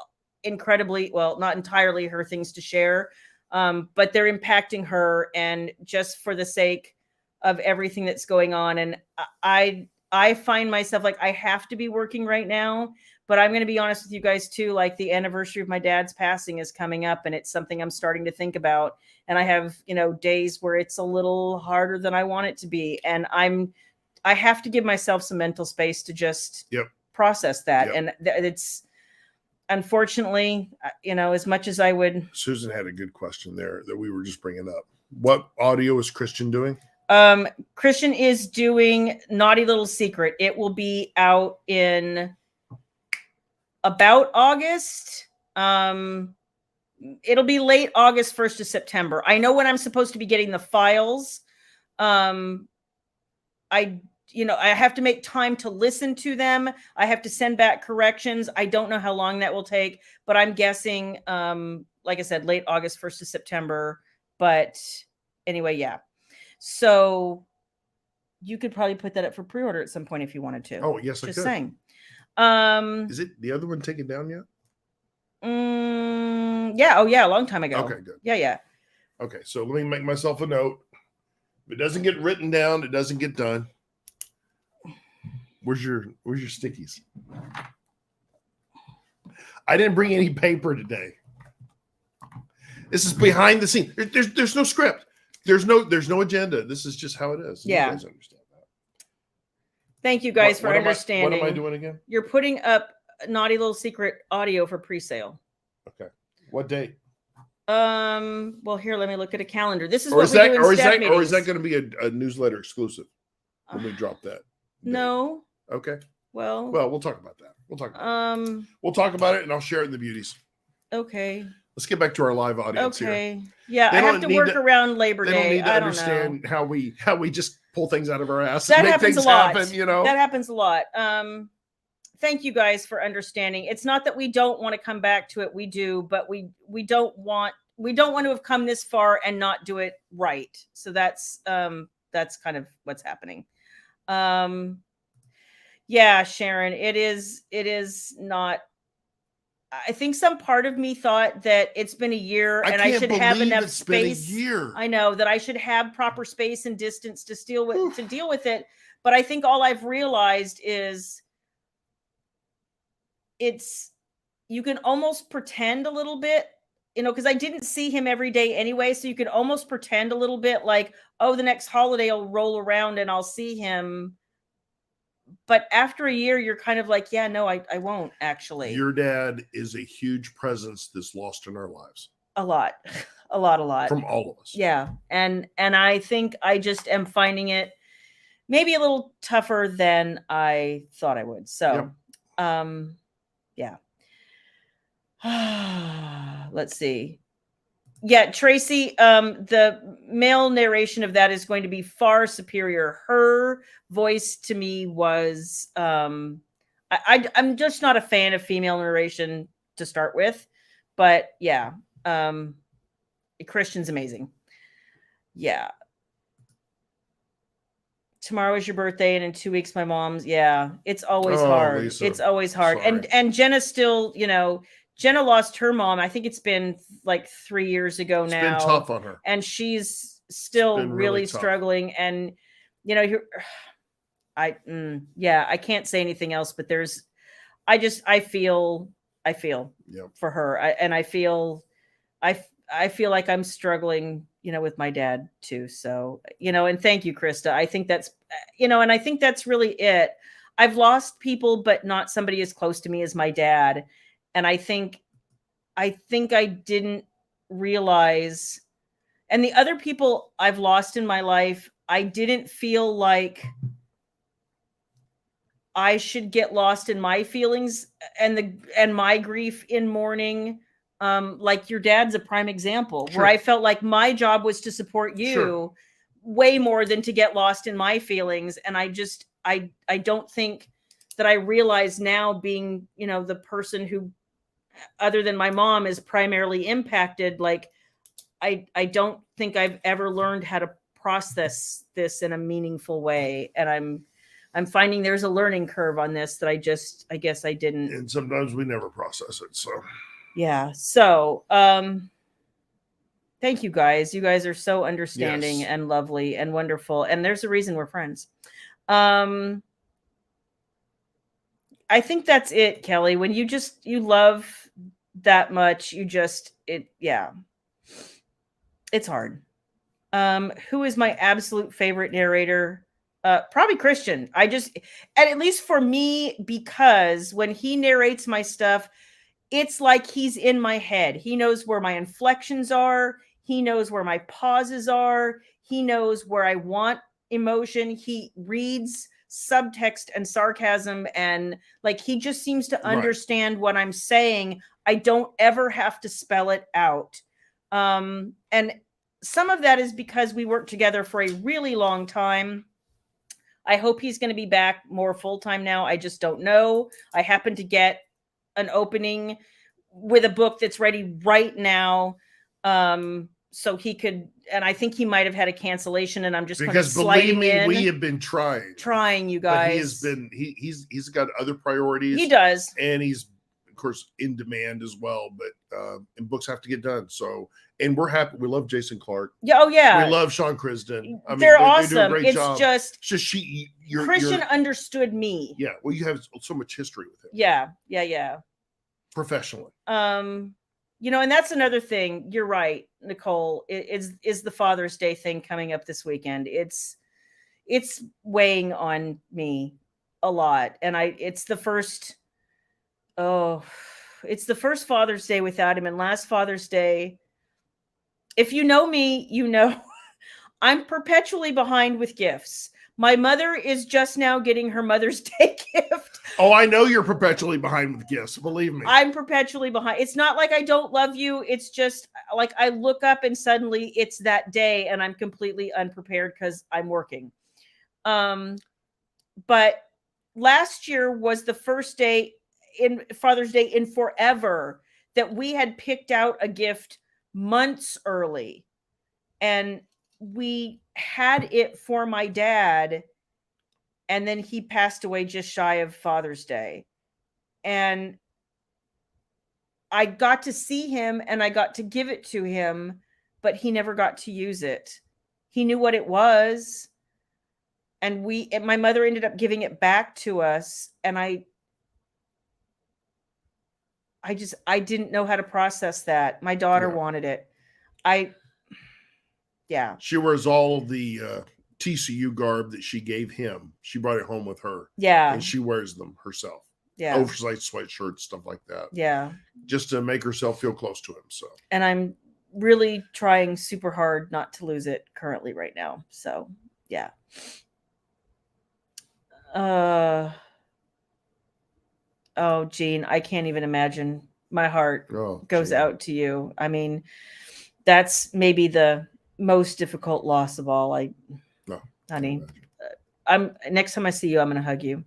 not entirely her things to share, but they're impacting her, and just for the sake of everything that's going on. And I find myself like, I have to be working right now. But I'm going to be honest with you guys too, like the anniversary of my dad's passing is coming up, and it's something I'm starting to think about. And I have, days where it's a little harder than I want it to be. And I have to give myself some mental space to just process that. And it's unfortunately, as much as I would. Susan had a good question there that we were just bringing up. What audio is Christian doing? Christian is doing Naughty Little Secret. It will be out in about August. It'll be late August, 1st of September. I know when I'm supposed to be getting the files. I have to make time to listen to them. I have to send back corrections. I don't know how long that will take, but I'm guessing, like I said, late August, 1st of September. But anyway, yeah. So you could probably put that up for pre-order at some point if you wanted to. Oh, yes, I could. Just saying. Is it the other one taken down yet? Yeah. Oh, yeah. A long time ago. Okay, good. Yeah. Okay, so let me make myself a note. If it doesn't get written down, it doesn't get done. Where's your stickies? I didn't bring any paper today. This is behind the scenes. There's no script. There's no agenda. This is just how it is. Yeah. You guys understand that. Thank you guys for understanding. What am I doing again? You're putting up Naughty Little Secret audio for pre-sale. Okay. What date? Well, here, let me look at a calendar. This is what we do in staff meetings. Or is that going to be a newsletter exclusive when we drop that? No. Okay. Well, we'll talk about that. We'll talk about it, and I'll share it in the beauties. Okay. Let's get back to our live audience here. Okay. Yeah, I have to work around Labor Day. They don't need to understand how we just pull things out of our ass and make happens things a lot. happen, That happens a lot. Thank you guys for understanding. It's not that we don't want to come back to it. We do, but we don't want to have come this far and not do it right. So that's kind of what's happening. Yeah, Sharon, it is not. I think some part of me thought that it's been a year and I should have enough space. Been a year. I know that I should have proper space and distance to deal with it. But I think all I've realized is you can almost pretend a little bit, because I didn't see him every day anyway. So you can almost pretend a little bit like, oh, the next holiday will roll around and I'll see him. But after a year, you're kind of like, yeah, no, I won't actually. Your dad is a huge presence that's lost in our lives. A lot. From all of us. Yeah. And I think I just am finding it maybe a little tougher than I thought I would. So, yeah. Let's see. Yeah, Tracy, the male narration of that is going to be far superior. Her voice to me was, I'm just not a fan of female narration to start with, but yeah, Christian's amazing. Yeah. Tomorrow is your birthday, and in 2 weeks, my mom's. Yeah, it's always hard. Lisa, it's always hard. Sorry. And Jenna's still, Jenna lost her mom. I think it's been like 3 years ago now. It's been tough on her. And she's still really struggling. And, I can't say anything else, but I feel for her. I feel like I'm struggling, with my dad too. So, and thank you, Krista. I think that's, and I think that's really it. I've lost people, but not somebody as close to me as my dad. And I think I didn't realize, and the other people I've lost in my life, I didn't feel like I should get lost in my feelings and my grief in mourning. Like your dad's a prime example, where I felt like my job was to support you way more than to get lost in my feelings. And I don't think that I realize now, being, the person who, other than my mom, is primarily impacted. Like, I don't think I've ever learned how to process this in a meaningful way. And I'm finding there's a learning curve on this that I guess I didn't. And sometimes we never process it. So, yeah. So, thank you guys. You guys are so understanding and lovely and wonderful. And there's a reason we're friends. I think that's it, Kelly. When you love that much, it's hard. Who is my absolute favorite narrator? Probably Christian. At least for me, because when he narrates my stuff, it's like he's in my head. He knows where my inflections are. He knows where my pauses are. He knows where I want emotion. He reads subtext and sarcasm, and like, he just seems to understand what I'm saying. I don't ever have to spell it out. And some of that is because we worked together for a really long time. I hope he's going to be back more full-time now. I just don't know. I happen to get an opening with a book that's ready right now. So he could, and I think he might have had a cancellation, and I'm just because believe me, we have been trying, you guys. But he has been, he's got other priorities. He does. And he's, of course, in demand as well, but, and books have to get done. So, and we're happy. We love Jason Clark. Yeah. Oh yeah. We love Sean Krisden. I mean, they're awesome. They do a great it's job. Just Christian understood me. Yeah. Well, you have so much history with him. Yeah. Professionally. And that's another thing. You're right, Nicole. Is the Father's Day thing coming up this weekend? It's weighing on me a lot, and it's the first Father's Day without him. And last Father's Day, if you know me, I'm perpetually behind with gifts. My mother is just now getting her Mother's Day gift. Oh, I know you're perpetually behind with gifts. Believe me. I'm perpetually behind. It's not like I don't love you. It's just like I look up and suddenly it's that day and I'm completely unprepared because I'm working. But last year was the first day in Father's Day in forever that we had picked out a gift months early. And we had it for my dad, and then he passed away just shy of Father's Day. And I got to see him and I got to give it to him, but he never got to use it. He knew what it was. And my mother ended up giving it back to us. And I didn't know how to process that. My daughter wanted it. She wears all of the TCU garb that she gave him. She brought it home with her. Yeah. And she wears them herself. Yeah. Oversized sweatshirts, stuff like that. Yeah. Just to make herself feel close to him. So. And I'm really trying super hard not to lose it currently right now. So, yeah. Oh, Gene, I can't even imagine. My heart goes out to you. I mean, that's maybe the most difficult loss of all. Honey, I'm next time I see you, I'm going to hug you.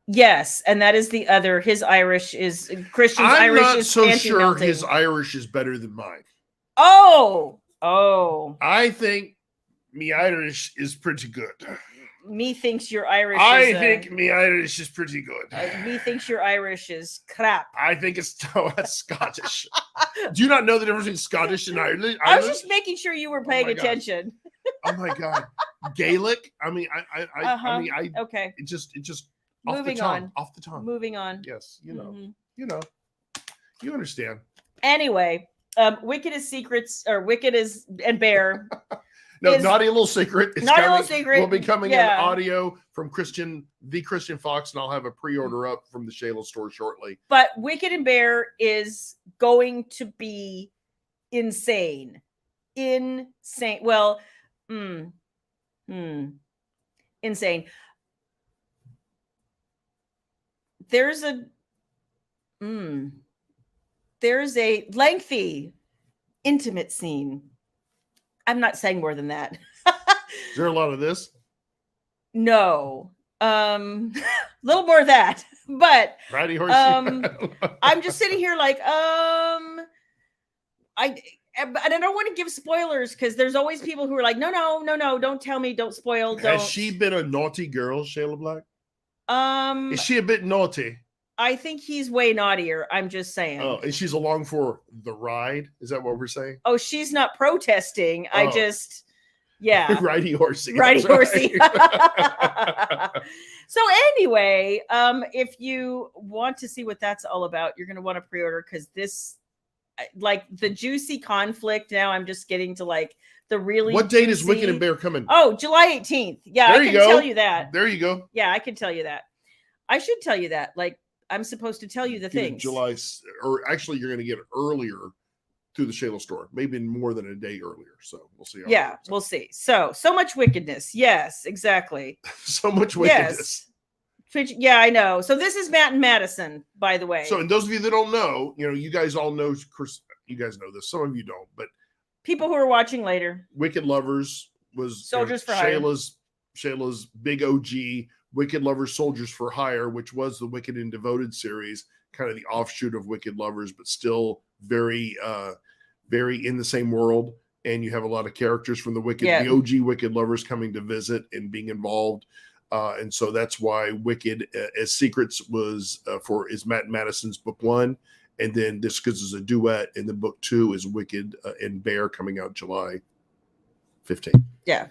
Yes, and that is the other. His Irish is Christian's Irish is so sure his Irish is better than mine. Oh. I think me Irish is pretty good. Me thinks your Irish think me Irish is pretty good. Me thinks your Irish is crap. I think it's Scottish. Do you not know the difference between Scottish and Irish? I was just making sure you were paying attention. Oh my God. Gaelic? I mean, okay. It just Moving on. Off the tongue. Moving on. Yes, you know, you understand. Anyway, Wicked is Secrets, or Wicked is and Bear. No, Naughty Little Secret. Naughty Little Secret will be coming in audio from the Christian Fox, and I'll have a pre-order up from the Shayla store shortly. But Wicked and Bear is going to be insane. Well, insane. There's a lengthy, intimate scene. I'm not saying more than that. Is there a lot of this? No. Little more of that. But Righty horsey. I'm just sitting here like, I don't want to give spoilers because there's always people who are like, no, don't tell me, don't spoil. Has she been a naughty girl, Shayla Black? Is she a bit naughty? I think he's way naughtier. I'm just saying. Oh, and she's along for the ride? Is that what we're saying? Oh, she's not protesting. I just, yeah. Righty horsey. Righty horsey. So anyway, if you want to see what that's all about, you're going to want to pre-order because this, like the juicy conflict. Now I'm just getting to like the really. What date is Wicked and Bear coming? Oh, July 18th. Yeah, I can tell you that. There you go. Yeah, I can tell you that. I should tell you that. Like, I'm supposed to tell you the things. July, or actually, you're going to get it earlier through the Shayla store, maybe more than a day earlier. So we'll see. We'll see. So much wickedness. Yes, exactly. So much wickedness. Yes. Yeah, I know. So this is Matt and Madison, by the way. So, and those of you that don't know, you guys all know, you guys know this. Some of you don't, but people who are watching later. Wicked Lovers was Soldiers for Hire. Shayla's big OG. Wicked Lovers, Soldiers for Hire, which was the Wicked and Devoted series, kind of the offshoot of Wicked Lovers, but still very, very in the same world. And you have a lot of characters from the OG Wicked Lovers coming to visit and being involved. And so that's why Wicked as Secrets is Matt and Madison's book 1. And then this because it's a duet. And then book 2 is Wicked and Bear coming out July 15th. Yeah.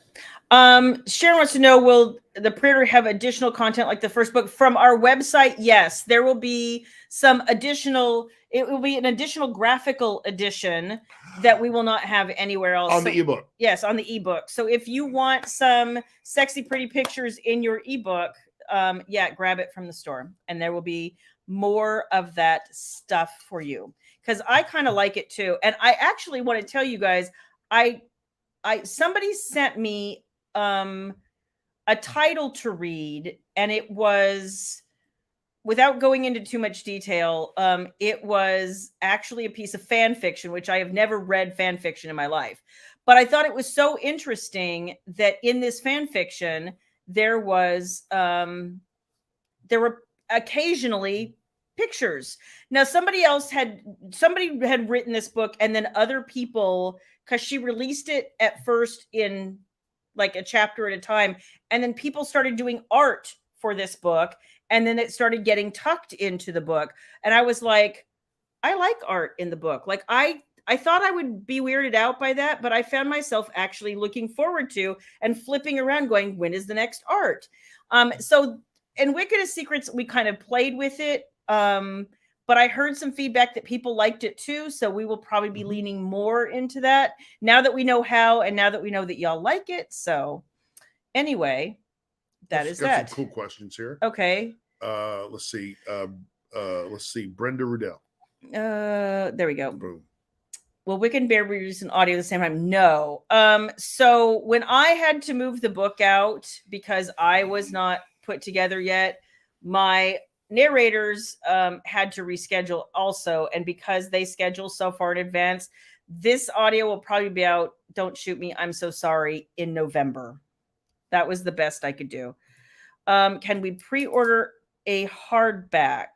Sharon wants to know, will the pre-order have additional content like the first book from our website? Yes, there will be it will be an additional graphical edition that we will not have anywhere else. On the ebook. Yes, on the ebook. So if you want some sexy, pretty pictures in your ebook, grab it from the store. And there will be more of that stuff for you. Because I kind of like it too. And I actually want to tell you guys, somebody sent me a title to read, and it was, without going into too much detail, it was actually a piece of fan fiction, which I have never read fan fiction in my life. But I thought it was so interesting that in this fan fiction, there were occasionally pictures. Now, somebody had written this book, and then other people, because she released it at first in like a chapter at a time, and then people started doing art for this book, and then it started getting tucked into the book. And I was like, I like art in the book. Like I thought I would be weirded out by that, but I found myself actually looking forward to and flipping around going, when is the next art? So in Wicked as Secrets, we kind of played with it. But I heard some feedback that people liked it too. So we will probably be leaning more into that now that we know how, and now that we know that y'all like it. So anyway, that's that. Some cool questions here. Okay. Let's see. Brenda Rudell. There we go. Boom. Will Wicked and Bear be released in audio at the same time? No. So when I had to move the book out because I was not put together yet, my narrators had to reschedule also. And because they schedule so far in advance, this audio will probably be out, don't shoot me, I'm so sorry, in November. That was the best I could do. Can we pre-order a hardback?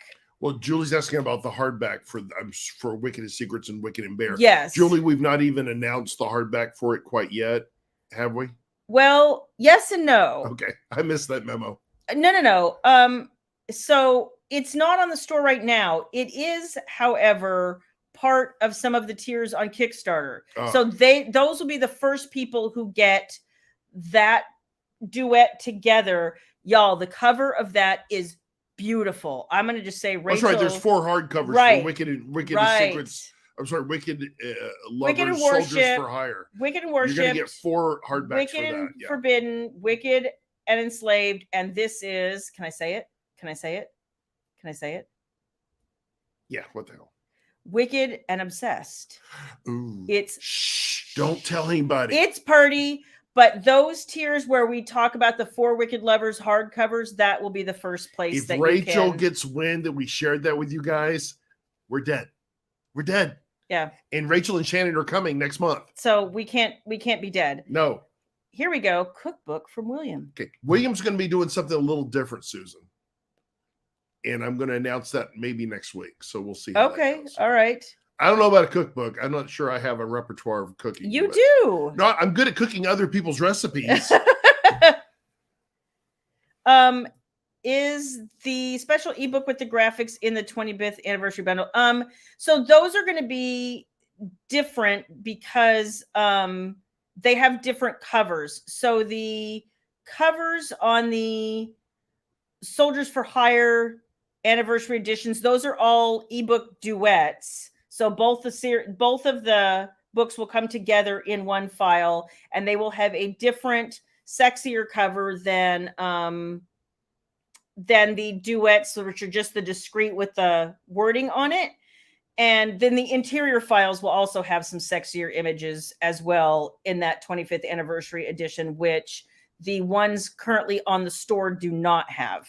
Well, Julie's asking about the hardback for Wicked and Secrets and Wicked and Bear. Yes. Julie, we've not even announced the hardback for it quite yet, have we? Well, yes and no. Okay, I missed that memo. No. So it's not on the store right now. It is, however, part of some of the tiers on Kickstarter. So those will be the first people who get that duet together. Y'all, the cover of that is beautiful. I'm going to just say, Rachel. That's right. There's 4 hardcovers for Wicked and Secrets. I'm sorry, Wicked Lovers, Wicked and Soldiers for Hire. Wicked and Worship. You're going to get 4 hardbacks Wicked for that. and Forbidden, Wicked and Enslaved, and this is, can I say it? Can I say it? Can I say it? Yeah, what the hell? Wicked and Obsessed. Ooh. It's don't tell anybody. It's party, but those tiers where we talk about the 4 Wicked Lovers hardcovers, that will be the first place. If that Rachel gets wind that we shared that with you guys, we're dead. We're dead. Yeah. And Rachel and Shannon are coming next month. So we can't be dead. No. Here we go. Cookbook from William. Okay. William's going to be doing something a little different, Susan. And I'm going to announce that maybe next week. So we'll see. Okay. All right. I don't know about a cookbook. I'm not sure I have a repertoire of cooking. You do. No, I'm good at cooking other people's recipes. Is the special ebook with the graphics in the 25th anniversary bundle? So those are going to be different because they have different covers. So the covers on the Soldiers for Hire anniversary editions, those are all ebook duets. So both of the books will come together in one file, and they will have a different, sexier cover than the duets, which are just the discrete with the wording on it. And then the interior files will also have some sexier images as well in that 25th anniversary edition, which the ones currently on the store do not have.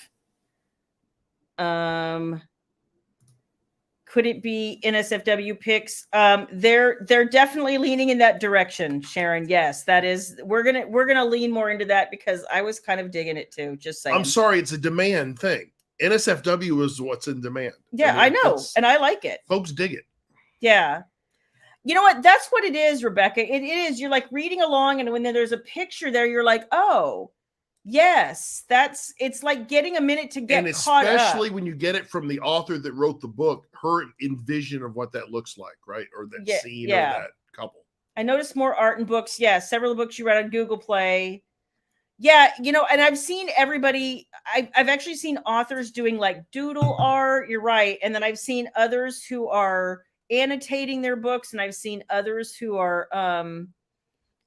Could it be NSFW picks? They're definitely leaning in that direction, Sharon. Yes, that is. We're gonna lean more into that because I was kind of digging it too. Just saying. I'm sorry, it's a demand thing. NSFW is what's in demand. Yeah, I know, and I like it. Folks dig it. Yeah. You know what? That's what it is, Rebecca. It is. You're like reading along, and when there's a picture there, you're like, oh. Yes, it's like getting a minute to get caught up. And especially when you get it from the author that wrote the book, her envision of what that looks like, right? Or that scene or that couple. I noticed more art in books. Yeah, several of the books you read on Google Play. Yeah, and I've seen everybody. I've actually seen authors doing like doodle art. You're right. And then I've seen others who are annotating their books, and I've seen others who are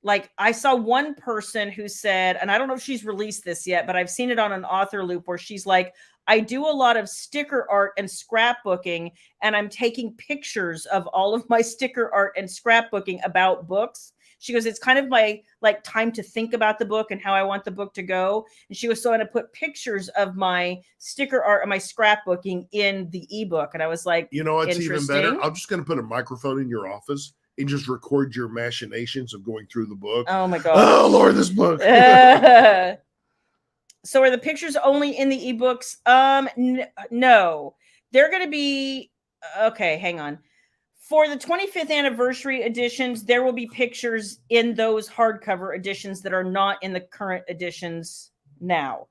like I saw one person who said, and I don't know if she's released this yet, but I've seen it on an author loop where she's like, I do a lot of sticker art and scrapbooking, and I'm taking pictures of all of my sticker art and scrapbooking about books. She goes, it's kind of my like time to think about the book and how I want the book to go. And she goes, so I'm going to put pictures of my sticker art and my scrapbooking in the ebook. And I was like, you know, it's even better. I'm just going to put a microphone in your office and just record your machinations of going through the book. Oh my God. Oh Lord, this book. So are the pictures only in the ebooks? No, they're going to be, okay, hang on. For the 25th anniversary editions, there will be pictures in those hardcover editions that are not in the current editions now.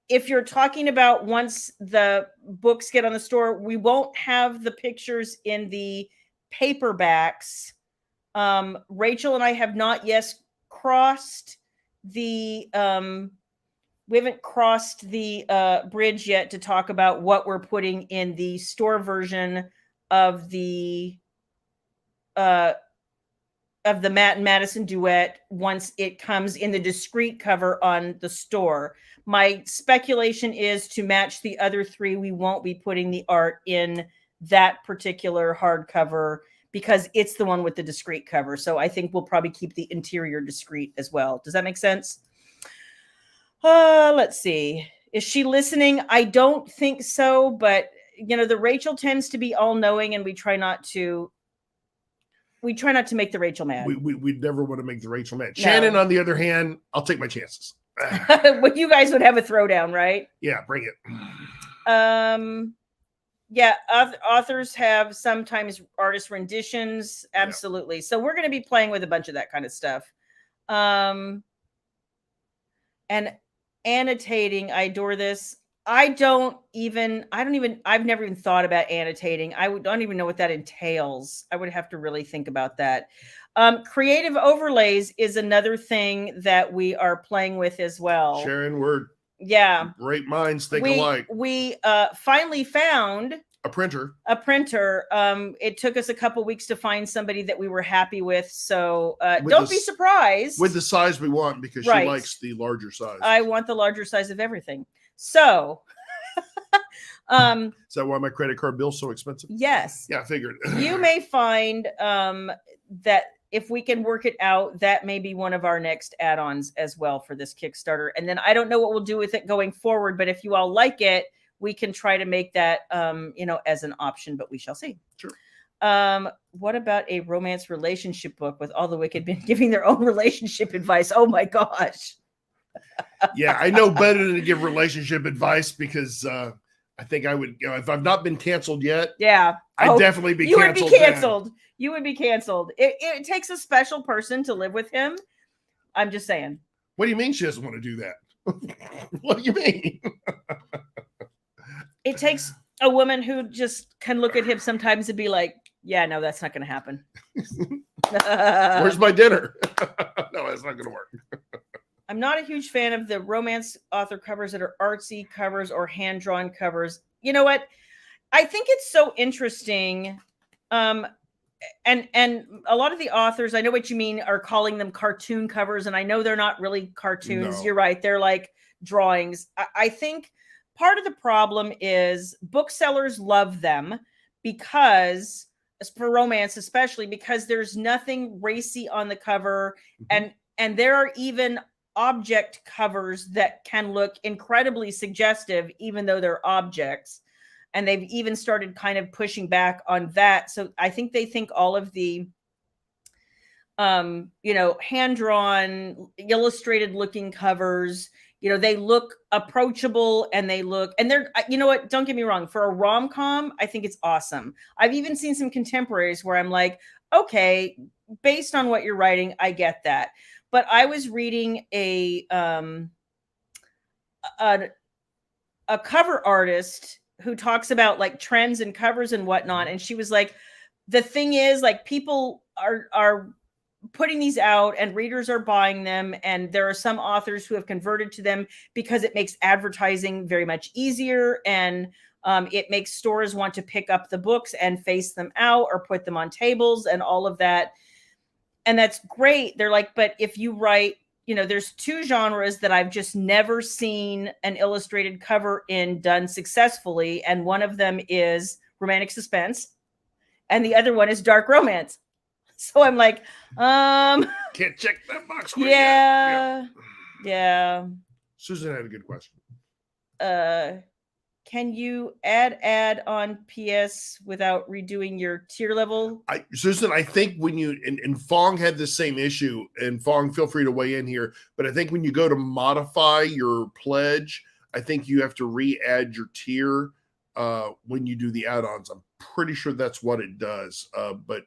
If you're talking about once the books get on the store, we won't have the pictures in the paperbacks. Rachel and I have not yet crossed the we haven't crossed the bridge yet to talk about what we're putting in the store version of the Matt and Madison duet once it comes in the discrete cover on the store. My speculation is to match the other 3, we won't be putting the art in that particular hardcover because it's the one with the discreet cover. So I think we'll probably keep the interior discreet as well. Does that make sense? Let's see. Is she listening? I don't think so, but the Rachel tends to be all knowing, and we try not to make the Rachel mad. We never want to make the Rachel mad. No. Shannon, on the other hand, I'll take my chances. But you guys would have a throwdown, right? Yeah, bring it. Yeah, authors have sometimes artist renditions. Absolutely. Yeah. So we're going to be playing with a bunch of that kind of stuff. And annotating, I adore this. I've never even thought about annotating. Don't even know what that entails. I would have to really think about that. Creative overlays is another thing that we are playing with as well. Sharon, we're great minds think alike. We finally found a printer. It took us a couple weeks to find somebody that we were happy with. So don't be surprised. With the size we want, because she likes the larger size. I want the larger size of everything. So is that why my credit card bill's so expensive? Yes. Yeah, I figured. You may find that if we can work it out, that may be one of our next add-ons as well for this Kickstarter. And then I don't know what we'll do with it going forward, but if you all like it, we can try to make that, as an option, but we shall see. Sure. What about a romance relationship book with all the wicked men giving their own relationship advice? Oh my gosh. Yeah, I know better than to give relationship advice because I think I would, if I've not been canceled yet. Yeah. I'd definitely be canceled. You would be canceled. Then. You would be canceled. It takes a special person to live with him. I'm just saying. What do you mean she doesn't want to do that? What do you mean? It takes a woman who just can look at him sometimes and be like, yeah, no, that's not going to happen. Where's my dinner? No, that's not going to work. I'm not a huge fan of the romance author covers that are artsy covers or hand-drawn covers. You know what? I think it's so interesting. And a lot of the authors, I know what you mean, are calling them cartoon covers. And I know they're not really cartoons. No. You're right. They're like drawings. I think part of the problem is booksellers love them because, for romance especially, because there's nothing racy on the cover. Mm-hmm. And there are even object covers that can look incredibly suggestive, even though they're objects. And they've even started kind of pushing back on that. So I think they think all of the, hand-drawn, illustrated looking covers, they look approachable and they're, you know what? Don't get me wrong. For a rom-com, I think it's awesome. I've even seen some contemporaries where I'm like, okay, based on what you're writing, I get that. But I was reading a cover artist who talks about like trends and covers and whatnot. And she was like, the thing is, like, people are putting these out and readers are buying them. And there are some authors who have converted to them because it makes advertising very much easier. And it makes stores want to pick up the books and face them out or put them on tables and all of that. And that's great. They're like, but if you write, there's two genres that I've just never seen an illustrated cover in done successfully. And one of them is romantic suspense. And the other one is dark romance. So I'm like, can't check that box. Yeah. Susan had a good question. Can you add on PS without redoing your tier level? Susan, I think when you, and Fong had the same issue, and Fong, feel free to weigh in here, but I think when you go to modify your pledge, I think you have to re-add your tier when you do the add-ons. I'm pretty sure that's what it does. But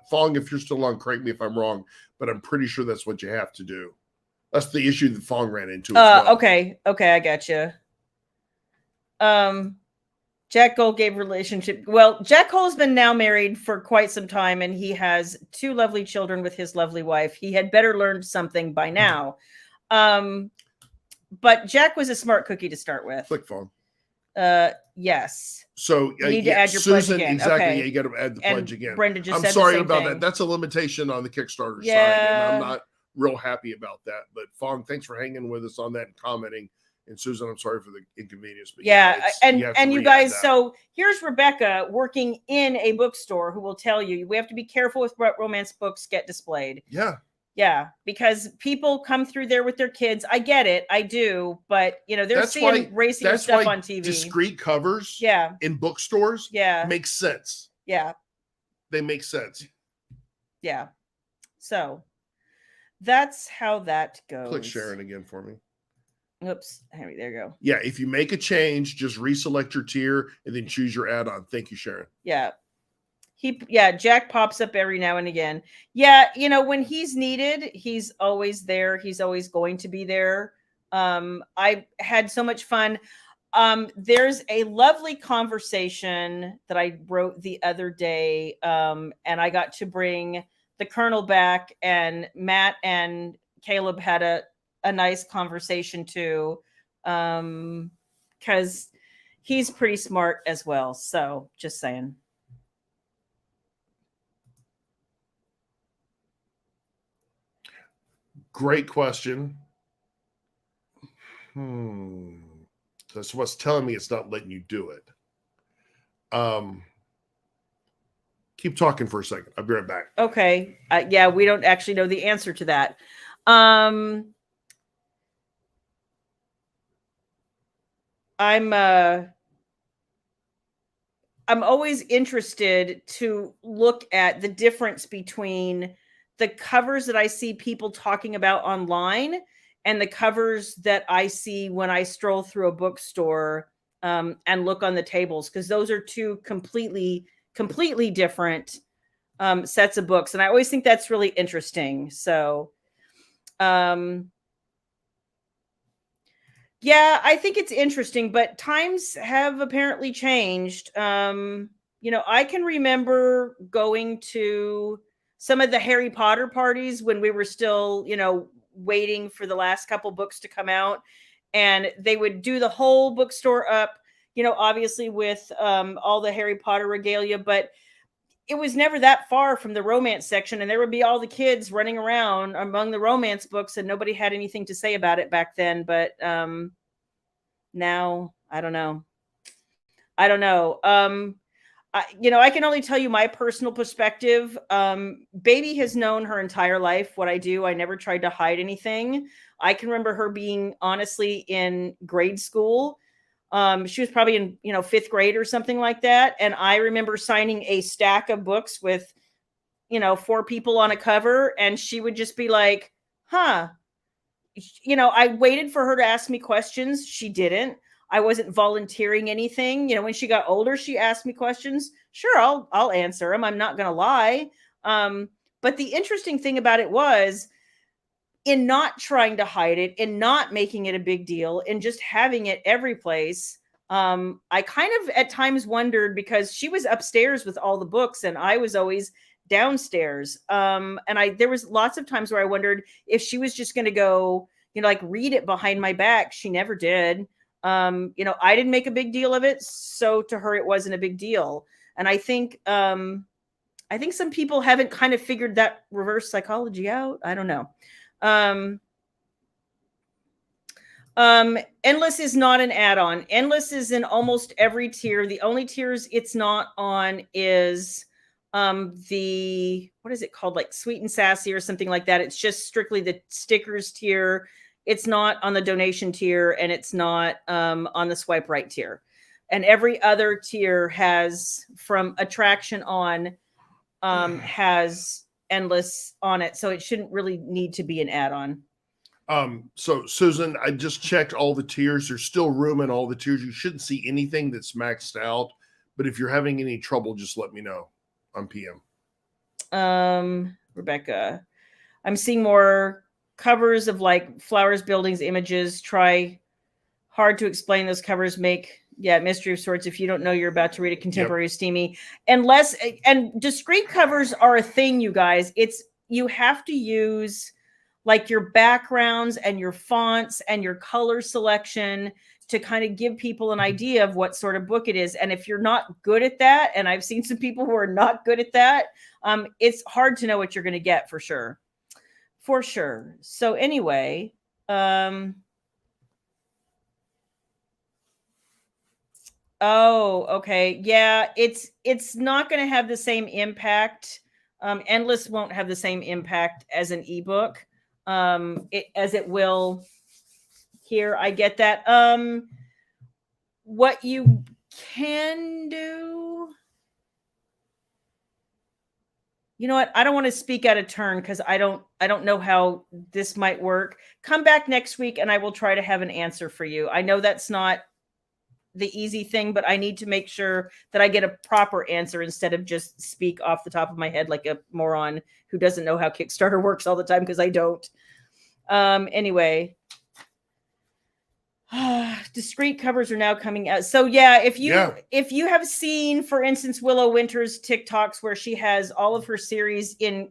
Fong, if you're still on, correct me if I'm wrong, but I'm pretty sure that's what you have to do. That's the issue that Fong ran into as well. Okay, I gotcha. Jack Cole gave relationship. Well, Jack Cole has been now married for quite some time, and he has 2 lovely children with his lovely wife. He had better learned something by now. But Jack was a smart cookie to start with. Click phone. Yes. So you need to add your pledge again. Exactly. Okay. Yeah, you got to add the pledge again. Brenda just I'm said sorry the same about thing. that. That's a limitation on the Kickstarter side, and I'm not real happy about that. But Fong, thanks for hanging with us on that and commenting. And Susan, I'm sorry for the inconvenience, but and you guys, so here's Rebecca working in a bookstore who will tell you we have to be careful with what romance books get displayed. Yeah, because people come through there with their kids. I get it, I do, but they're seeing racier stuff on TV. Discreet covers, in bookstores, makes sense. Yeah, they make sense. Yeah, so that's how that goes. Click Sharon again for me. Oops, Henry, there you go. Yeah, if you make a change, just reselect your tier and then choose your add-on. Thank you, Sharon. Yeah. Jack pops up every now and again. Yeah, when he's needed, he's always there. He's always going to be there. I had so much fun. There's a lovely conversation that I wrote the other day, and I got to bring the Colonel back, and Matt and Caleb had a nice conversation too, because he's pretty smart as well. So just saying. Great question. That's what's telling me it's not letting you do it. Keep talking for a second. I'll be right back. Okay. We don't actually know the answer to that. I'm always interested to look at the difference between the covers that I see people talking about online and the covers that I see when I stroll through a bookstore and look on the tables, because those are two completely different sets of books. And I always think that's really interesting. So, yeah, I think it's interesting, but times have apparently changed. I can remember going to some of the Harry Potter parties when we were still, waiting for the last couple books to come out, and they would do the whole bookstore up, obviously with all the Harry Potter regalia, but it was never that far from the romance section, and there would be all the kids running around among the romance books, and nobody had anything to say about it back then. But now, I don't know. I can only tell you my personal perspective. Baby has known her entire life what I do. I never tried to hide anything. I can remember her being honestly in grade school. She was probably in, 5th grade or something like that. And I remember signing a stack of books with, 4 people on a cover. And she would just be like, I waited for her to ask me questions. She didn't. I wasn't volunteering anything. When she got older, she asked me questions. Sure, I'll answer them. I'm not going to lie. But the interesting thing about it was, in not trying to hide it, in not making it a big deal, in just having it every place, I kind of at times wondered, because she was upstairs with all the books and I was always downstairs. And there was lots of times where I wondered if she was just going to go, read it behind my back. She never did. I didn't make a big deal of it, so to her it wasn't a big deal. And I think some people haven't kind of figured that reverse psychology out. I don't know. Endless is not an add-on. Endless is in almost every tier. The only tiers it's not on is the, what is it called, like Sweet and Sassy or something like that. It's just strictly the stickers tier. It's not on the donation tier, and it's not on the swipe right tier. And every other tier has, from attraction on, has Endless on it. So it shouldn't really need to be an add-on. So Susan, I just checked all the tiers. There's still room in all the tiers. You shouldn't see anything that's maxed out, but if you're having any trouble, just let me know on PM. Rebecca, I'm seeing more covers of like flowers, buildings, images. Try hard to explain. Those covers make mystery of sorts. If you don't know you're about to read a contemporary steamy, and discrete covers are a thing, you guys. You have to use like your backgrounds and your fonts and your color selection to kind of give people an idea of what sort of book it is. And if you're not good at that, and I've seen some people who are not good at that, it's hard to know what you're going to get for sure. For sure. So anyway, Oh, okay. Yeah, it's not going to have the same impact. Endless won't have the same impact as an ebook, as it will here. I get that. What you can do, you know what? I don't want to speak out of turn because I don't know how this might work. Come back next week and I will try to have an answer for you. I know that's not the easy thing, but I need to make sure that I get a proper answer instead of just speak off the top of my head like a moron who doesn't know how Kickstarter works all the time, because I don't. Anyway, discrete covers are now coming out. So yeah, if you have seen, for instance, Willow Winter's TikToks where she has all of her series in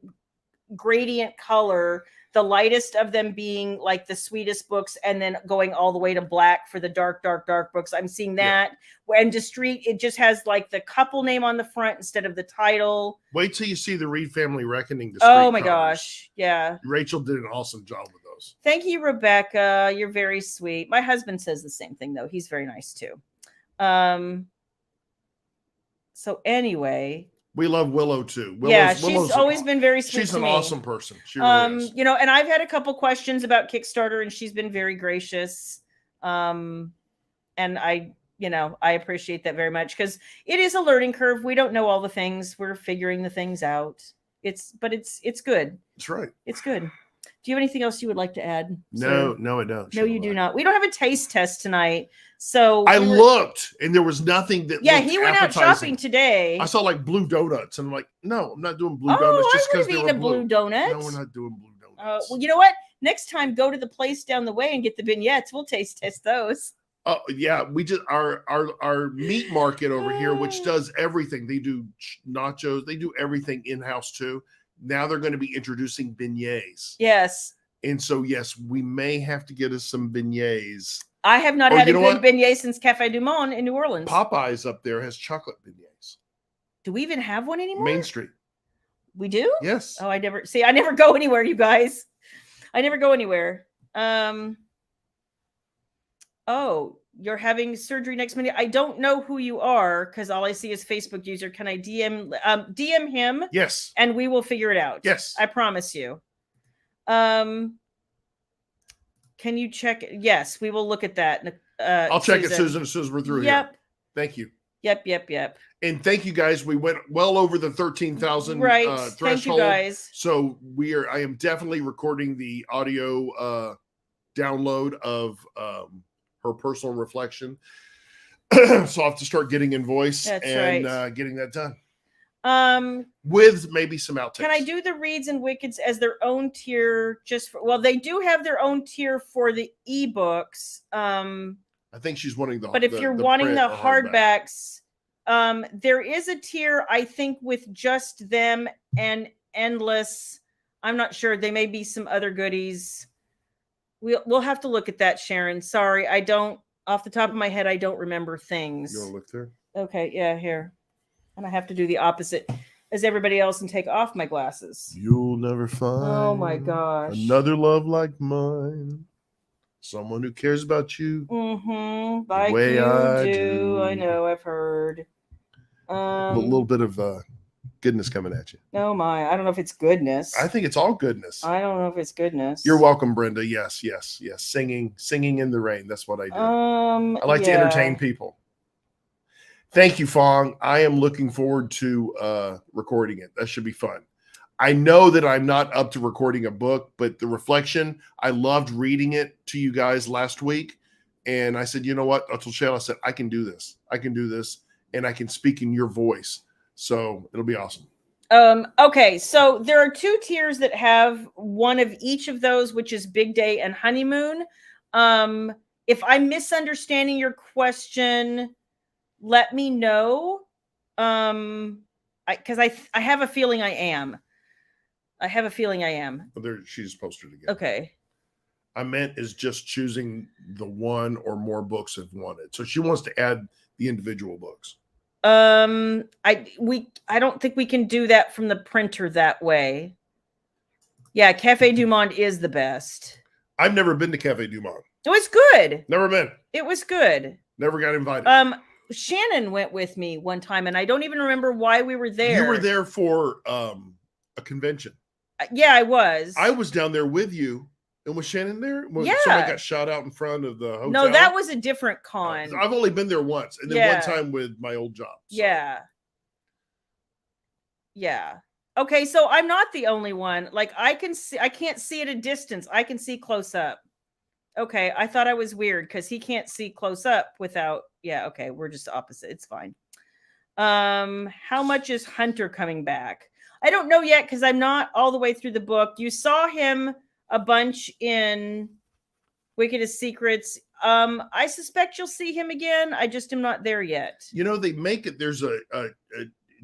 gradient color, the lightest of them being like the sweetest books, and then going all the way to black for the dark books. I'm seeing that. And discrete, it just has like the couple name on the front instead of the title. Wait till you see the Reed Family Reckoning discrete oh my covers. Gosh, yeah. Rachel did an awesome job with those. Thank you, Rebecca. You're very sweet. My husband says the same thing though. He's very nice too. So anyway, we love Willow too. She's always been very sweet. She's an awesome person. She really is. You know, and I've had a couple questions about Kickstarter, and she's been very gracious. And I appreciate that very much, because it is a learning curve. We don't know all the things. We're figuring the things out. It's good. That's right. It's good. Do you have anything else you would like to add? No, I don't. No, you do not. We don't have a taste test tonight. So I looked and there was nothing that. Yeah, he went out shopping today. I saw like blue donuts, and I'm like, no, I'm not doing blue donuts just because they're blue donuts. No, we're not doing blue donuts. Well, you know what? Next time, go to the place down the way and get the vignettes. We'll taste test those. Oh yeah, we just our meat market over here, which does everything. They do nachos. They do everything in house too. Now they're going to be introducing beignets. Yes. And so yes, we may have to get us some beignets. I have not had a good beignet since Café du Monde in New Orleans. Popeyes up there has chocolate beignets. Do we even have one anymore? Main Street. We do? Yes. Oh, I never go anywhere, you guys. I never go anywhere. Oh, you're having surgery next minute. I don't know who you are because all I see is Facebook user. Can I DM him? Yes. And we will figure it out. Yes. I promise you. Can you check? Yes, we will look at that. I'll check it, Susan, as soon as we're through here. Thank you. Yep. And thank you guys. We went well over the 13,000 threshold. Thank you guys. So I am definitely recording the audio download of her personal reflection. So I'll have to start getting in voice getting that done. With maybe some outtakes. Can I do the Reeds and Wickeds as their own tier? They do have their own tier for the ebooks. I think she's wanting but if you're wanting the hardbacks, there is a tier, I think, with just them and Endless. I'm not sure. There may be some other goodies. We'll have to look at that, Sharon. Sorry, I don't, off the top of my head, I don't remember things. You want to look through? Okay, yeah, here. And I have to do the opposite as everybody else and take off my glasses. You'll never find. Oh my gosh. Another love like mine. Someone who cares about you. Mm-hmm. Like you do. I know, I've heard. A little bit of goodness coming at you. Oh my. I don't know if it's goodness. I think it's all goodness. I don't know if it's goodness. You're welcome, Brenda. Yes. Singing in the rain. That's what I do. I like to entertain people. Thank you, Fong. I am looking forward to recording it. That should be fun. I know that I'm not up to recording a book, but the reflection, I loved reading it to you guys last week. And I said, you know what? I told Shayla, I said, I can do this. And I can speak in your voice. So it'll be awesome. Okay. So there are two tiers that have one of each of those, which is Big Day and Honeymoon. If I'm misunderstanding your question, let me know. Because I have a feeling I am. Well, there, she's posted again. Okay. I meant is just choosing the one or more books if wanted. So she wants to add the individual books. I don't think we can do that from the printer that way. Yeah, Café du Monde is the best. I've never been to Café du Monde. It was good. Never been. It was good. Never got invited. Shannon went with me one time, and I don't even remember why we were there. You were there for a convention. Yeah, I was. I was down there with you. And was Shannon there? When somebody got shot out in front of the hotel? No, that was a different con. I've only been there once, and then one time with my old job. So. Yeah. Yeah. Okay, so I'm not the only one. Like I can't see at a distance. I can see close up. Okay, I thought I was weird because he can't see close up without. Yeah, okay, we're just opposite. It's fine. How much is Hunter coming back? I don't know yet because I'm not all the way through the book. You saw him a bunch in Wickedest Secrets. I suspect you'll see him again. I just am not there yet. You know, they make it. There's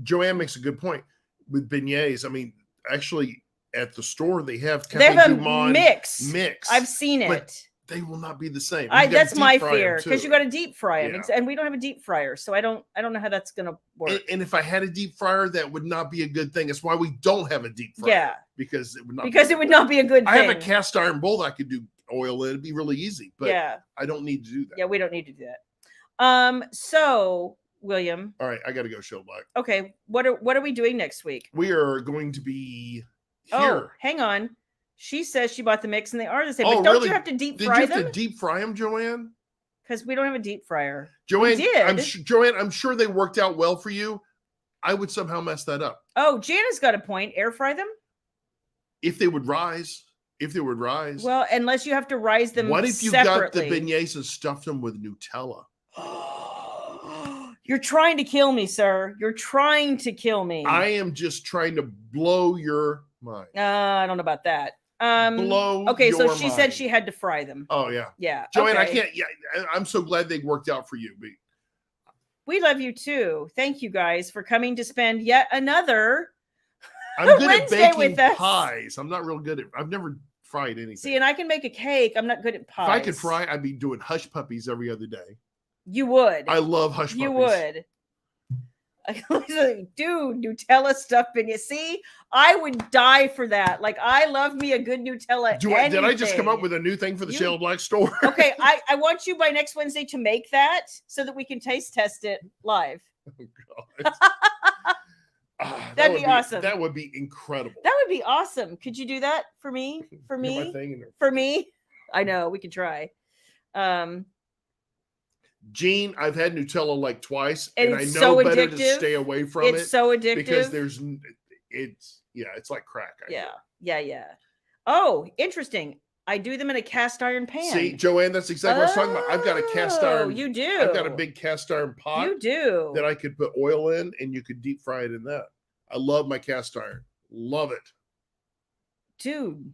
Joanne makes a good point with beignets. I mean, actually, at the store they have a mix. I've seen it. They will not be the same. That's my fear because you got to deep fry them, and we don't have a deep fryer, so I don't know how that's gonna work. And if I had a deep fryer, that would not be a good thing. That's why we don't have a deep fryer. Yeah, because it would not. Because it would not be a good thing. I have a cast iron bowl that I could do oil in. It'd be really easy, but I don't need to do that. Yeah, we don't need to do that. So William. All right, I got to go, Shayla Black. Okay, what are we doing next week? We are going to be here. Oh, hang on. She says she bought the mix and they are the same. But don't you have to deep fry them? Did you have to deep fry them, Joanne? Because we don't have a deep fryer. Joanne, Joanne, I'm sure they worked out well for you. I would somehow mess that up. Oh, Jana's got a point. Air fry them? If they would rise. Well, unless you have to rise them What if you separately? got the beignets and stuffed them with Nutella? You're trying to kill me, sir. You're trying to kill me. I am just trying to blow your mind. I don't know about that. Okay, so she said she had to fry them. Oh yeah. Yeah. Joanne, I can't. Yeah, I'm so glad they worked out for you. We love you too. Thank you guys for coming to spend yet another I'm good Wednesday at baking with us. pies. I'm not real good at. I've never fried anything. See, and I can make a cake. I'm not good at pies. If I could fry, I'd be doing hush puppies every other day. You would. I love hush puppies. You would. Dude, Nutella stuff in you. See, I would die for that. Like, I love me a good Nutella. Did I just come up with a new thing for the Shayla Black store? Okay, I want you by next Wednesday to make that so that we can taste test it live. Oh, God. That'd be awesome. That would be incredible. That would be awesome. Could you do that for me? For me? For me? I know, we could try. Gene, I've had Nutella like twice, and I know so better addictive. to stay away from it. It's so addictive because it's like crack. Yeah. Oh, interesting. I do them in a cast iron pan. See, Joanne, that's exactly what I was talking about. I've got a cast iron. You do. I've got a big cast iron pot. You do. That I could put oil in, and you could deep fry it in that. I love my cast iron. Love it, dude.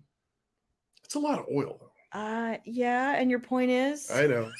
It's a lot of oil, though. Yeah. And your point is? I know.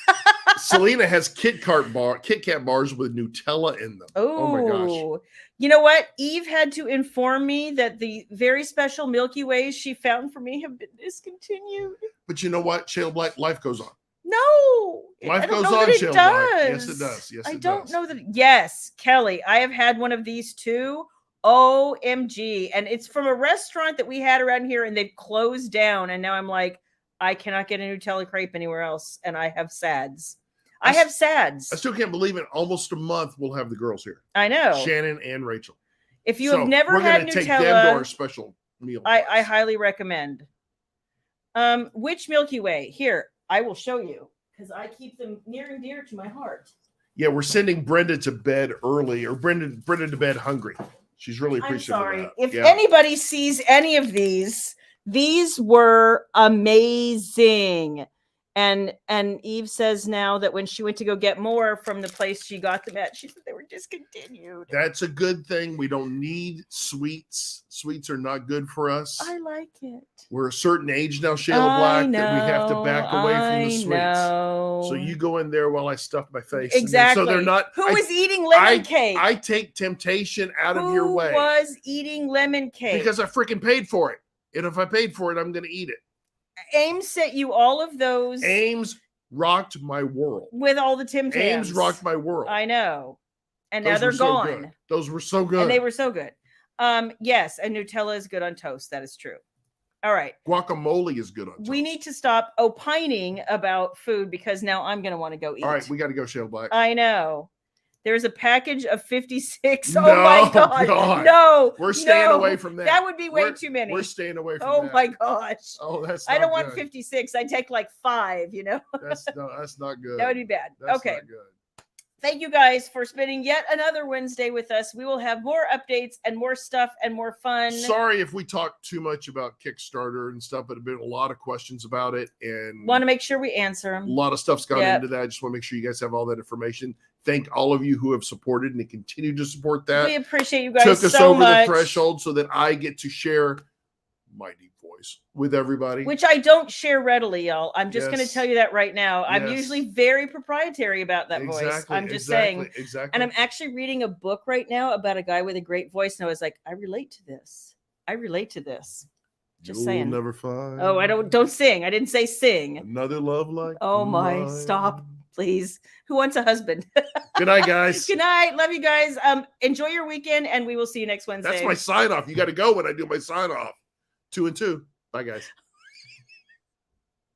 Selena has Kit Kat bars with Nutella in them. Oh my gosh. You know what? Eve had to inform me that the very special Milky Ways she found for me have been discontinued. But you know what? Shayla Black, life goes on. No. Life goes on, Shayla Black. Yes, it does. Yes, I don't know that. Yes, Kelly, I have had one of these too. OMG. And it's from a restaurant that we had around here and they've closed down. And now I'm like, I cannot get a Nutella crepe anywhere else. And I have SADS. I have SADS. I still can't believe it. Almost a month we'll have the girls here. I know. Shannon and Rachel. If you have never had Nutella, take them to our special meal. I highly recommend. Which Milky Way? Here, I will show you because I keep them near and dear to my heart. Yeah, we're sending Brenda to bed early, or Brenda to bed hungry. She's really appreciative. I'm sorry. Of that. If anybody sees any of these were amazing. And Eve says now that when she went to go get more from the place she got them at, she said they were discontinued. That's a good thing. We don't need sweets. Sweets are not good for us. I like it. We're a certain age now, Shayla Black, that we have to back away from the sweets. So you go in there while I stuff my face. Exactly. So they're not. Who was eating lemon cake? I take temptation out of your way. Who was eating lemon cake? Because I freaking paid for it. And if I paid for it, I'm going to eat it. Ames sent you all of those. Ames rocked my world. With all the Tim Tams. Ames rocked my world. I know. And now they're gone. Those were so good. And they were so good. Yes, and Nutella is good on toast. That is true. All right. Guacamole is good on toast. We need to stop opining about food because now I'm going to want to go eat. All right, we got to go, Shayla Black. I know. There's a package of 56. No, oh my God. No. We're staying away from that. That would be way too many. We're staying away from that. Oh my gosh. Oh, that's I don't want 56. I take like 5, That's not good. That would be bad. That's okay. not good. Thank you guys for spending yet another Wednesday with us. We will have more updates and more stuff and more fun. Sorry if we talked too much about Kickstarter and stuff, but there have been a lot of questions about it, and want to make sure we answer them. A lot of stuff's gone into that. I just want to make sure you guys have all that information. Thank all of you who have supported and continue to support that. We appreciate you guys Took us so over much. the threshold so that I get to share my deep voice with everybody. Which I don't share readily, y'all. I'm just going to tell you that right now. I'm usually very proprietary about that voice. I'm just saying. Exactly. And I'm actually reading a book right now about a guy with a great voice. And I was like, I relate to this. Just saying. Never find. Oh, don't sing. I didn't say sing. Another love like my, stop, please. Who wants a husband? Good night, guys. Good night. Love you guys. Enjoy your weekend, and we will see you next Wednesday. That's my sign off. You got to go when I do my sign off. 2 and 2. Bye, guys.